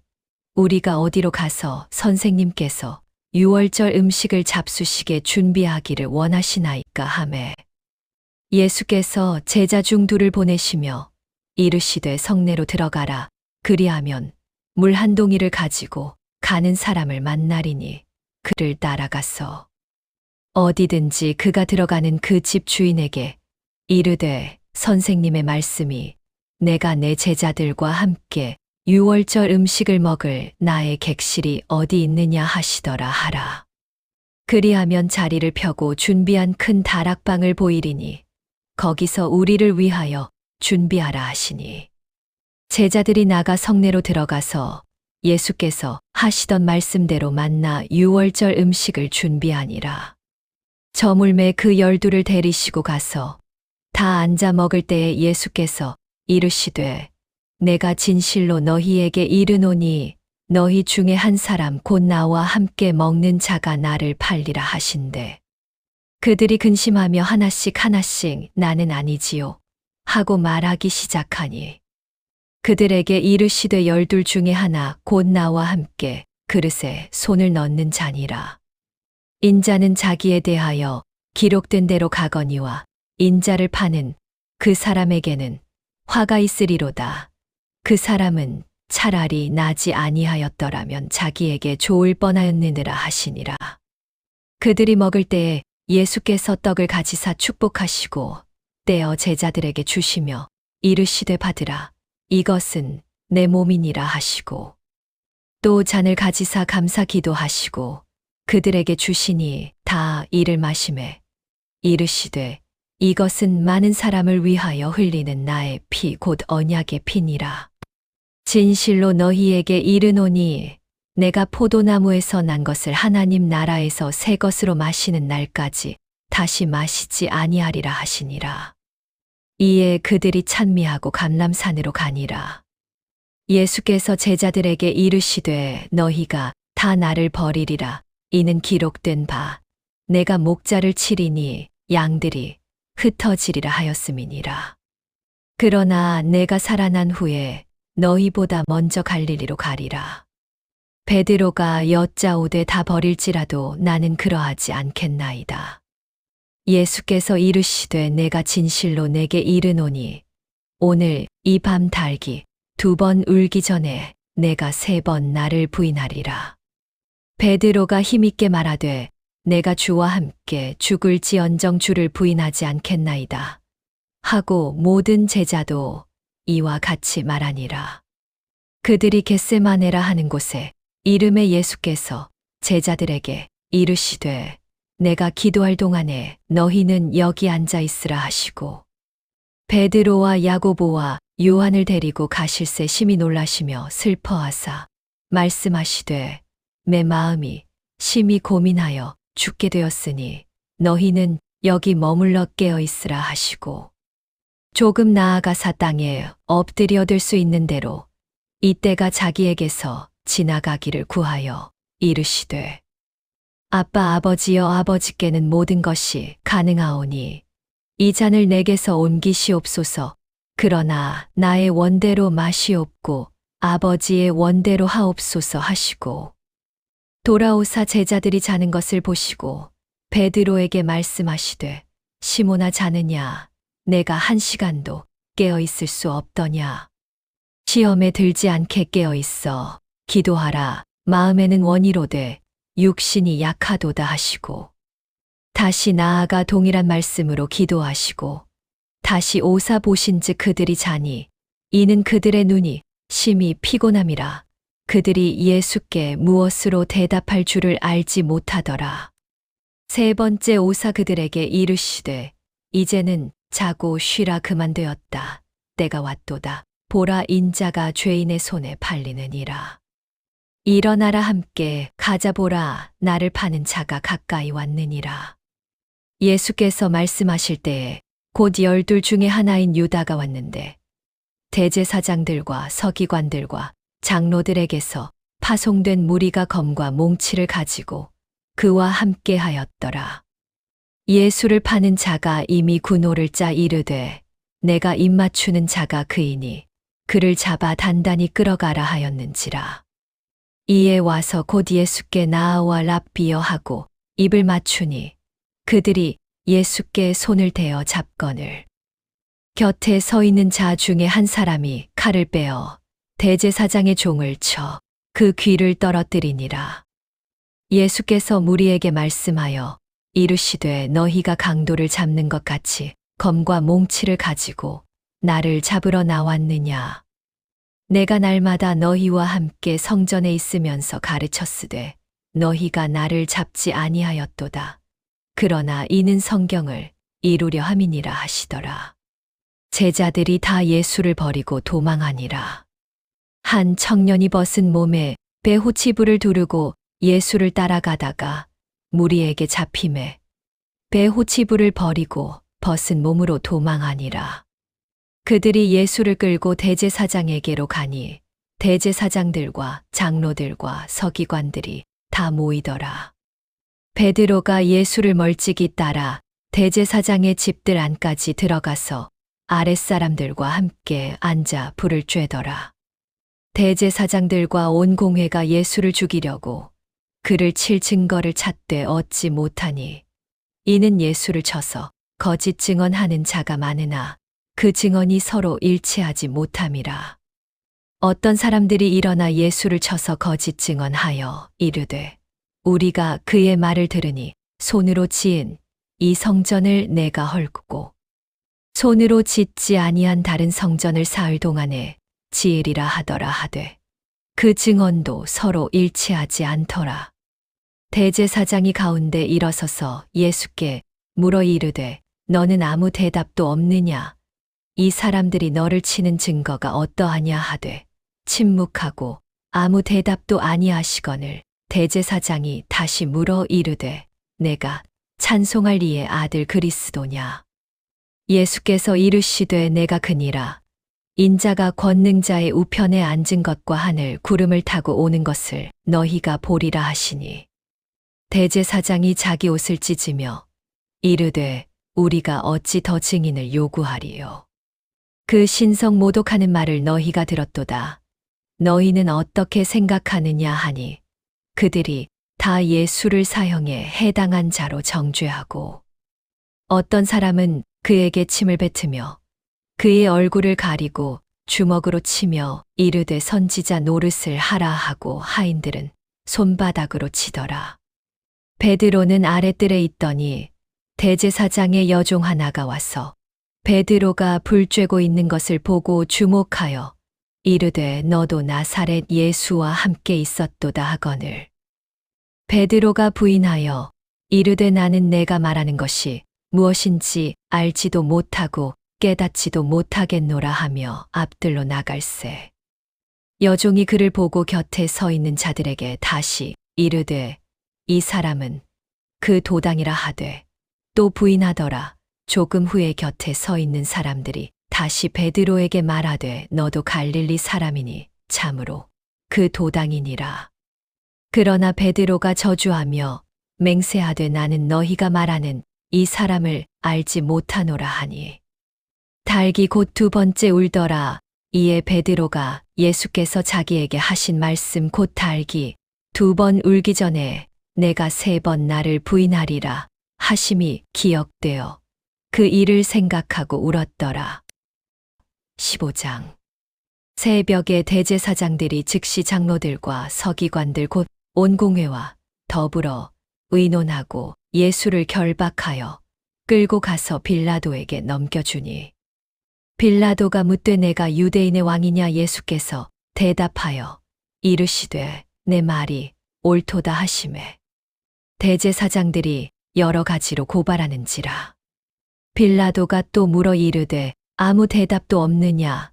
우리가 어디로 가서 선생님께서 유월절 음식을 잡수시게 준비하기를 원하시나이까 하매 예수께서 제자 중 둘을 보내시며 이르시되 성내로 들어가라. 그리하면 물 한 동이를 가지고 가는 사람을 만나리니 그를 따라가서 어디든지 그가 들어가는 그 집 주인에게 이르되 선생님의 말씀이 내가 내 제자들과 함께 유월절 음식을 먹을 나의 객실이 어디 있느냐 하시더라 하라. 그리하면 자리를 펴고 준비한 큰 다락방을 보이리니 거기서 우리를 위하여 준비하라 하시니 제자들이 나가 성내로 들어가서 예수께서 하시던 말씀대로 만나 유월절 음식을 준비하니라. 저물매 그 12를 데리시고 가서 다 앉아 먹을 때에 예수께서 이르시되 내가 진실로 너희에게 이르노니 너희 중에 한 사람 곧 나와 함께 먹는 자가 나를 팔리라 하신대. 그들이 근심하며 하나씩 나는 아니지요 하고 말하기 시작하니 그들에게 이르시되 12 중에 하나 곧 나와 함께 그릇에 손을 넣는 자니라. 인자는 자기에 대하여 기록된 대로 가거니와 인자를 파는 그 사람에게는 화가 있으리로다. 그 사람은 차라리 나지 아니하였더라면 자기에게 좋을 뻔하였느니라 하시니라. 그들이 먹을 때에 예수께서 떡을 가지사 축복하시고 떼어 제자들에게 주시며 이르시되 받으라. 이것은 내 몸이니라 하시고 또 잔을 가지사 감사 기도하시고 그들에게 주시니 다 이를 마시매 이르시되 이것은 많은 사람을 위하여 흘리는 나의 피 곧 언약의 피니라. 진실로 너희에게 이르노니 내가 포도나무에서 난 것을 하나님 나라에서 새 것으로 마시는 날까지 다시 마시지 아니하리라 하시니라. 이에 그들이 찬미하고 감람산으로 가니라. 예수께서 제자들에게 이르시되 너희가 다 나를 버리리라. 이는 기록된 바 내가 목자를 치리니 양들이 흩어지리라 하였음이니라. 그러나 내가 살아난 후에 너희보다 먼저 갈릴리로 가리라. 베드로가 여짜오되 다 버릴지라도 나는 그러하지 않겠나이다. 예수께서 이르시되 내가 진실로 내게 이르노니 오늘 이 밤 달기 2번 울기 전에 내가 3번 나를 부인하리라. 베드로가 힘있게 말하되 내가 주와 함께 죽을지언정 주를 부인하지 않겠나이다. 하고 모든 제자도 이와 같이 말하니라. 그들이 겟세마네라 하는 곳에 이름의 예수께서 제자들에게 이르시되 내가 기도할 동안에 너희는 여기 앉아 있으라 하시고 베드로와 야고보와 요한을 데리고 가실새 심히 놀라시며 슬퍼하사 말씀하시되 내 마음이 심히 고민하여 죽게 되었으니 너희는 여기 머물러 깨어 있으라 하시고 조금 나아가사 땅에 엎드려들 수 있는 대로 이때가 자기에게서 지나가기를 구하여 이르시되 아빠 아버지여 아버지께는 모든 것이 가능하오니 이 잔을 내게서 옮기시옵소서. 그러나 나의 원대로 마시옵고 아버지의 원대로 하옵소서 하시고 돌아오사 제자들이 자는 것을 보시고 베드로에게 말씀하시되 시몬아 자느냐 내가 1시간도 깨어 있을 수 없더냐. 시험에 들지 않게 깨어 있어 기도하라. 마음에는 원이로되 육신이 약하도다 하시고 다시 나아가 동일한 말씀으로 기도하시고 다시 오사 보신즉 그들이 자니 이는 그들의 눈이 심히 피곤함이라. 그들이 예수께 무엇으로 대답할 줄을 알지 못하더라. 3번째 오사 그들에게 이르시되 이제는 자고 쉬라 그만되었다. 때가 왔도다. 보라 인자가 죄인의 손에 팔리느니라. 일어나라 함께 가자 보라 나를 파는 자가 가까이 왔느니라. 예수께서 말씀하실 때에 곧 12 중에 하나인 유다가 왔는데 대제사장들과 서기관들과 장로들에게서 파송된 무리가 검과 몽치를 가지고 그와 함께 하였더라. 예수를 파는 자가 이미 군호를 짜 이르되 내가 입맞추는 자가 그이니 그를 잡아 단단히 끌어가라 하였는지라. 이에 와서 곧 예수께 나아와 랍비여 하고 입을 맞추니 그들이 예수께 손을 대어 잡거늘 곁에 서 있는 자 중에 한 사람이 칼을 빼어 대제사장의 종을 쳐 그 귀를 떨어뜨리니라. 예수께서 무리에게 말씀하여 이르시되 너희가 강도를 잡는 것 같이 검과 몽치를 가지고 나를 잡으러 나왔느냐. 내가 날마다 너희와 함께 성전에 있으면서 가르쳤으되 너희가 나를 잡지 아니하였도다. 그러나 이는 성경을 이루려 함이니라 하시더라. 제자들이 다 예수를 버리고 도망하니라. 한 청년이 벗은 몸에 배호치부를 두르고 예수를 따라가다가 무리에게 잡힘에 배호치부를 버리고 벗은 몸으로 도망하니라. 그들이 예수를 끌고 대제사장에게로 가니 대제사장들과 장로들과 서기관들이 다 모이더라. 베드로가 예수를 멀찍이 따라 대제사장의 집들 안까지 들어가서 아랫사람들과 함께 앉아 불을 쬐더라. 대제사장들과 온 공회가 예수를 죽이려고 그를 칠 증거를 찾되 얻지 못하니 이는 예수를 쳐서 거짓 증언하는 자가 많으나 그 증언이 서로 일치하지 못함이라. 어떤 사람들이 일어나 예수를 쳐서 거짓 증언하여 이르되 우리가 그의 말을 들으니 손으로 지은 이 성전을 내가 헐고 손으로 짓지 아니한 다른 성전을 사흘 동안에 지으리라 하더라 하되 그 증언도 서로 일치하지 않더라. 대제사장이 가운데 일어서서 예수께 물어 이르되 너는 아무 대답도 없느냐. 이 사람들이 너를 치는 증거가 어떠하냐 하되 침묵하고 아무 대답도 아니하시거늘 대제사장이 다시 물어 이르되 내가 찬송할 이의 아들 그리스도냐. 예수께서 이르시되 내가 그니라. 인자가 권능자의 우편에 앉은 것과 하늘 구름을 타고 오는 것을 너희가 보리라 하시니 대제사장이 자기 옷을 찢으며 이르되 우리가 어찌 더 증인을 요구하리요. 그 신성 모독하는 말을 너희가 들었도다. 너희는 어떻게 생각하느냐 하니 그들이 다 예수를 사형에 해당한 자로 정죄하고 어떤 사람은 그에게 침을 뱉으며 그의 얼굴을 가리고 주먹으로 치며 이르되 선지자 노릇을 하라 하고 하인들은 손바닥으로 치더라. 베드로는 아랫뜰에 있더니 대제사장의 여종 하나가 와서 베드로가 불 쬐고 있는 것을 보고 주목하여 이르되 너도 나사렛 예수와 함께 있었도다 하거늘. 베드로가 부인하여 이르되 나는 내가 말하는 것이 무엇인지 알지도 못하고 깨닫지도 못하겠노라 하며 앞들로 나갈새. 여종이 그를 보고 곁에 서 있는 자들에게 다시 이르되 이 사람은 그 도당이라 하되 또 부인하더라. 조금 후에 곁에 서 있는 사람들이 다시 베드로에게 말하되 너도 갈릴리 사람이니 참으로 그 도당이니라. 그러나 베드로가 저주하며 맹세하되 나는 너희가 말하는 이 사람을 알지 못하노라 하니 닭이 곧 두 번째 울더라. 이에 베드로가 예수께서 자기에게 하신 말씀 곧 닭이 두 번 울기 전에 내가 세 번 나를 부인하리라 하심이 기억되어 그 일을 생각하고 울었더라. 15장. 새벽에 대제사장들이 즉시 장로들과 서기관들 곧 온 공회와 더불어 의논하고 예수를 결박하여 끌고 가서 빌라도에게 넘겨주니 빌라도가 묻되 내가 유대인의 왕이냐 예수께서 대답하여 이르시되 내 말이 옳도다 하시매 대제사장들이 여러 가지로 고발하는지라. 빌라도가 또 물어 이르되 아무 대답도 없느냐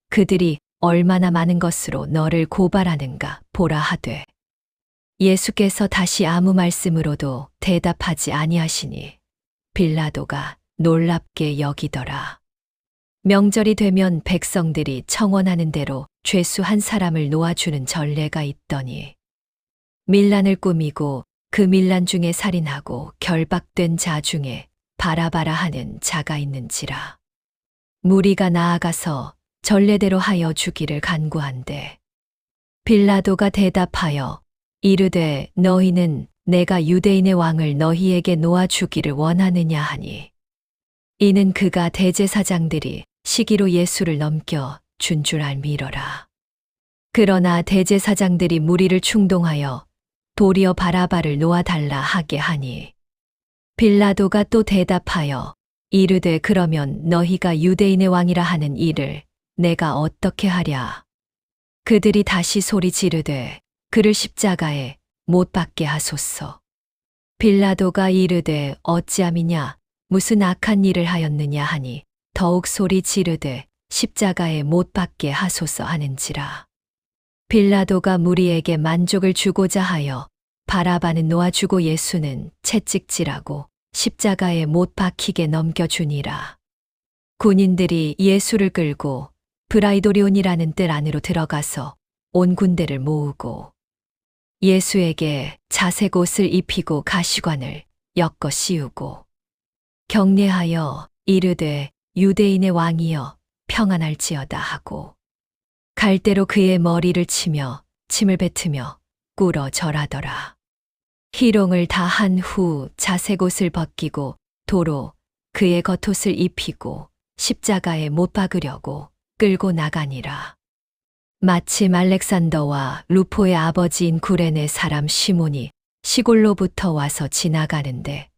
그들이 얼마나 많은 것으로 너를 고발하는가 보라 하되 예수께서 다시 아무 말씀으로도 대답하지 아니하시니 빌라도가 놀랍게 여기더라. 명절이 되면 백성들이 청원하는 대로 죄수 한 사람을 놓아주는 전례가 있더니 밀란을 꾸미고 그 밀란 중에 살인하고 결박된 자 중에 바라바라 하는 자가 있는지라. 무리가 나아가서 전례대로 하여 주기를 간구한대 빌라도가 대답하여 이르되 너희는 내가 유대인의 왕을 너희에게 놓아주기를 원하느냐 하니 이는 그가 대제사장들이 시기로 예수를 넘겨 준 줄 알미러라. 그러나 대제사장들이 무리를 충동하여 도리어 바라바를 놓아달라 하게 하니 빌라도가 또 대답하여 이르되 그러면 너희가 유대인의 왕이라 하는 이를 내가 어떻게 하랴. 그들이 다시 소리 지르되 그를 십자가에 못 박게 하소서. 빌라도가 이르되 어찌함이냐 무슨 악한 일을 하였느냐 하니 더욱 소리 지르되 십자가에 못 박게 하소서 하는지라. 빌라도가 무리에게 만족을 주고자 하여 바라바는 놓아주고 예수는 채찍질하고 십자가에 못 박히게 넘겨주니라. 군인들이 예수를 끌고 브라이도리온이라는 뜰 안으로 들어가서 온 군대를 모으고 예수에게 자색 옷을 입히고 가시관을 엮어 씌우고 경례하여 이르되 유대인의 왕이여 평안할지어다 하고 갈대로 그의 머리를 치며 침을 뱉으며 꿇어 절하더라. 희롱을 다 한 후 자색 옷을 벗기고 도로 그의 겉옷을 입히고 십자가에 못 박으려고 끌고 나가니라. 마침 알렉산더와 루포의 아버지인 구레네 사람 시몬이 시골로부터 와서 지나가는데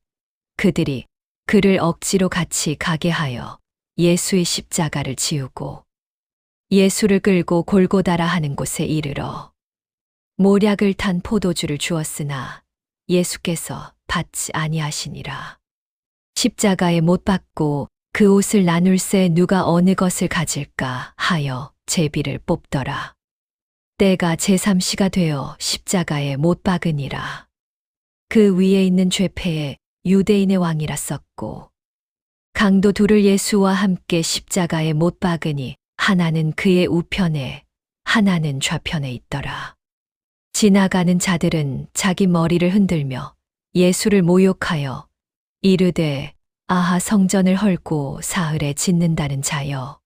그들이 그를 억지로 같이 가게 하여 예수의 십자가를 지우고 예수를 끌고 골고다라 하는 곳에 이르러 모략을 탄 포도주를 주었으나 예수께서 받지 아니하시니라. 십자가에 못 박고 그 옷을 나눌새 누가 어느 것을 가질까 하여 제비를 뽑더라. 때가 제3시가 되어 십자가에 못 박으니라. 그 위에 있는 죄패에 유대인의 왕이라 썼고 강도 둘을 예수와 함께 십자가에 못 박으니 하나는 그의 우편에 하나는 좌편에 있더라. 지나가는 자들은 자기 머리를 흔들며 예수를 모욕하여 이르되 아하 성전을 헐고 사흘에 짓는다는 자여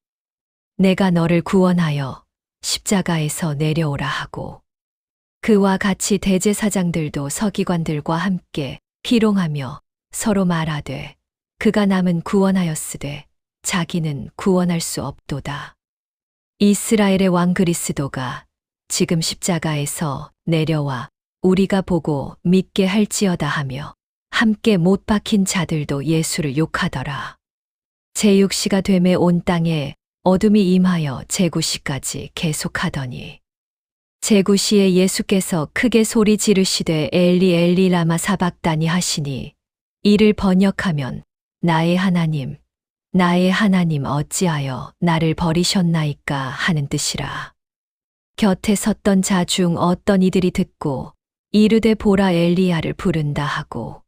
내가 너를 구원하여 십자가에서 내려오라 하고 그와 같이 대제사장들도 서기관들과 함께 희롱하며 서로 말하되 그가 남은 구원하였으되 자기는 구원할 수 없도다. 이스라엘의 왕 그리스도가 지금 십자가에서 내려와 우리가 보고 믿게 할지어다 하며 함께 못 박힌 자들도 예수를 욕하더라. 제6시가 되매 온 땅에 어둠이 임하여 제9시까지 계속하더니 제9시에 예수께서 크게 소리 지르시되 엘리 엘리 라마 사박다니 하시니 이를 번역하면 나의 하나님 어찌하여 나를 버리셨나이까 하는 뜻이라. 곁에 섰던 자 중 어떤 이들이 듣고 이르되 보라 엘리야를 부른다 하고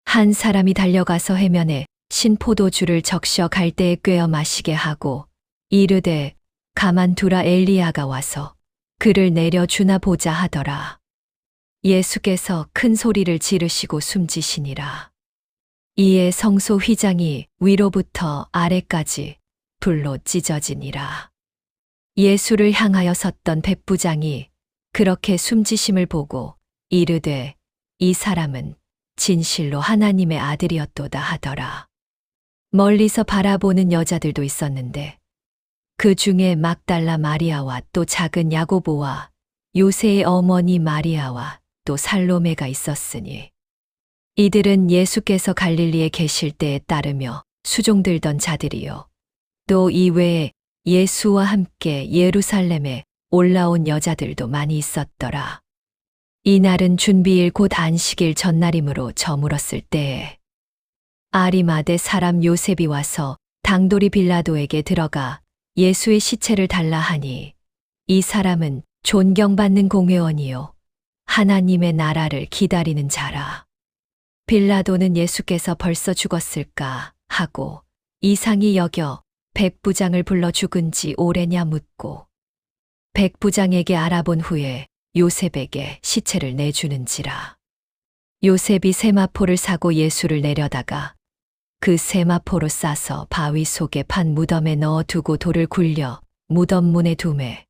한 사람이 달려가서 해면에 신 포도주를 적셔 갈대에 꿰어 마시게 하고 이르되 가만두라 엘리야가 와서 그를 내려주나 보자 하더라. 예수께서 큰 소리를 지르시고 숨지시니라. 이에 성소 휘장이 위로부터 아래까지 불로 찢어지니라. 예수를 향하여 섰던 백부장이 그렇게 숨지심을 보고 이르되 이 사람은 진실로 하나님의 아들이었도다 하더라. 멀리서 바라보는 여자들도 있었는데 그 중에 막달라 마리아와 또 작은 야고보와 요새의 어머니 마리아와 또 살로메가 있었으니 이들은 예수께서 갈릴리에 계실 때에 따르며 수종들던 자들이요. 또 이외에 예수와 함께 예루살렘에 올라온 여자들도 많이 있었더라. 이날은 준비일 곧 안식일 전날이므로 저물었을 때에 아리마대 사람 요셉이 와서 당돌이 빌라도에게 들어가 예수의 시체를 달라 하니 이 사람은 존경받는 공회원이요 하나님의 나라를 기다리는 자라. 빌라도는 예수께서 벌써 죽었을까 하고 이상히 여겨 백부장을 불러 죽은 지 오래냐 묻고 백부장에게 알아본 후에 요셉에게 시체를 내주는지라. 요셉이 세마포를 사고 예수를 내려다가 그 세마포로 싸서 바위 속에 판 무덤에 넣어두고 돌을 굴려 무덤 문에 두매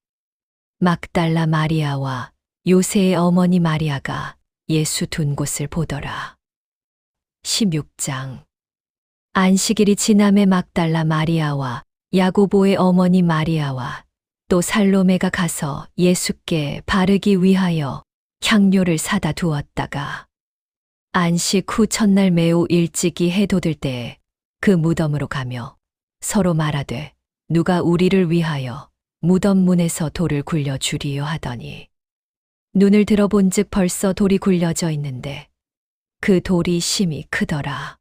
막달라 마리아와 요새의 어머니 마리아가 예수 둔 곳을 보더라. 16장. 안식일이 지남에 막달라 마리아와 야고보의 어머니 마리아와 또 살로메가 가서 예수께 바르기 위하여 향료를 사다 두었다가 안식 후 첫날 매우 일찍이 해 돋을 때에 그 무덤으로 가며 서로 말하되 누가 우리를 위하여 무덤 문에서 돌을 굴려 주리요 하더니 눈을 들어본즉 벌써 돌이 굴려져 있는데 그 돌이 심히 크더라.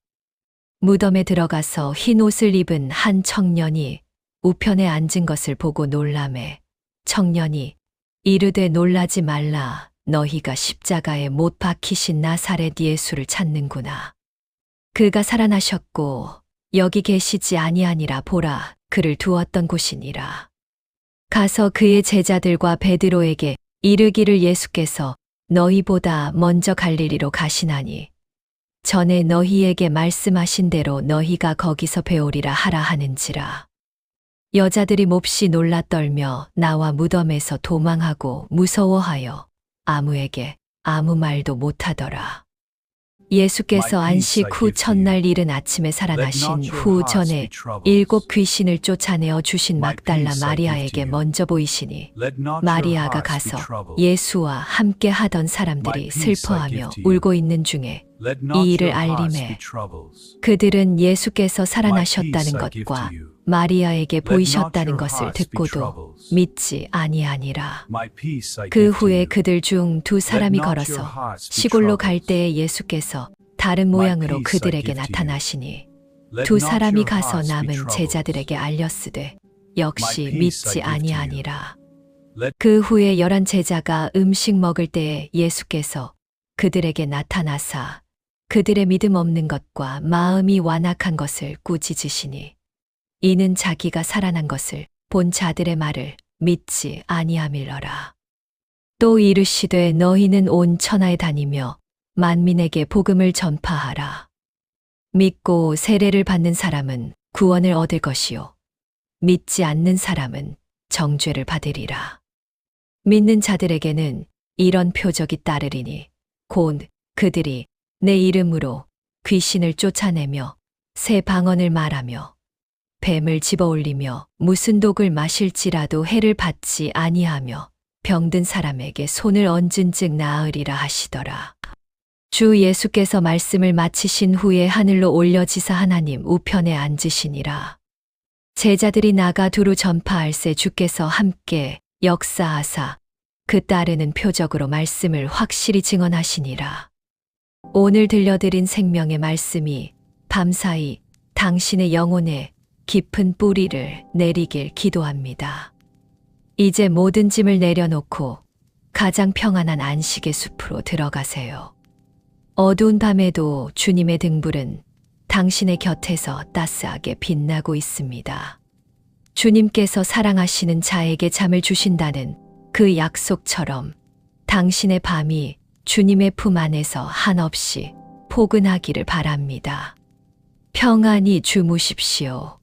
무덤에 들어가서 흰 옷을 입은 한 청년이 우편에 앉은 것을 보고 놀라매 청년이 이르되 놀라지 말라 너희가 십자가에 못 박히신 나사렛 예수를 찾는구나. 그가 살아나셨고 여기 계시지 아니하니라 보라 그를 두었던 곳이니라. 가서 그의 제자들과 베드로에게 이르기를 예수께서 너희보다 먼저 갈릴리로 가시나니 전에 너희에게 말씀하신 대로 너희가 거기서 배우리라 하라 하는지라. 여자들이 몹시 놀라 떨며 나와 무덤에서 도망하고 무서워하여 아무에게 아무 말도 못하더라. 예수께서 안식 후 첫날 이른 아침에 살아나신 후 전에 7 귀신을 쫓아내어 주신 막달라 마리아에게 먼저 보이시니 마리아가 가서 예수와 함께 하던 사람들이 슬퍼하며 울고 있는 중에 이 일을 알림해 그들은 예수께서 살아나셨다는 것과 마리아에게 보이셨다는 것을 듣고도 믿지 아니하니라. 그 후에 그들 중 2 사람이 걸어서 시골로 갈 때에 예수께서 다른 모양으로 그들에게 나타나시니 2 사람이 가서 남은 제자들에게 알렸으되 역시 믿지 아니하니라. 그 후에 11 제자가 음식 먹을 때에 예수께서 그들에게 나타나사 그들의 믿음 없는 것과 마음이 완악한 것을 꾸짖으시니 이는 자기가 살아난 것을 본 자들의 말을 믿지 아니함일러라. 또 이르시되 너희는 온 천하에 다니며 만민에게 복음을 전파하라. 믿고 세례를 받는 사람은 구원을 얻을 것이요 믿지 않는 사람은 정죄를 받으리라. 믿는 자들에게는 이런 표적이 따르리니 곧 그들이 내 이름으로 귀신을 쫓아내며 새 방언을 말하며 뱀을 집어올리며 무슨 독을 마실지라도 해를 받지 아니하며 병든 사람에게 손을 얹은 즉 나으리라 하시더라. 주 예수께서 말씀을 마치신 후에 하늘로 올려지사 하나님 우편에 앉으시니라. 제자들이 나가 두루 전파할세 주께서 함께 역사하사 그 따르는 표적으로 말씀을 확실히 증언하시니라. 오늘 들려드린 생명의 말씀이 밤사이 당신의 영혼에 깊은 뿌리를 내리길 기도합니다. 이제 모든 짐을 내려놓고 가장 평안한 안식의 숲으로 들어가세요. 어두운 밤에도 주님의 등불은 당신의 곁에서 따스하게 빛나고 있습니다. 주님께서 사랑하시는 자에게 잠을 주신다는 그 약속처럼 당신의 밤이 주님의 품 안에서 한없이 포근하기를 바랍니다. 평안히 주무십시오.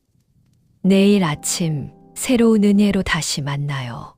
내일 아침 새로운 은혜로 다시 만나요.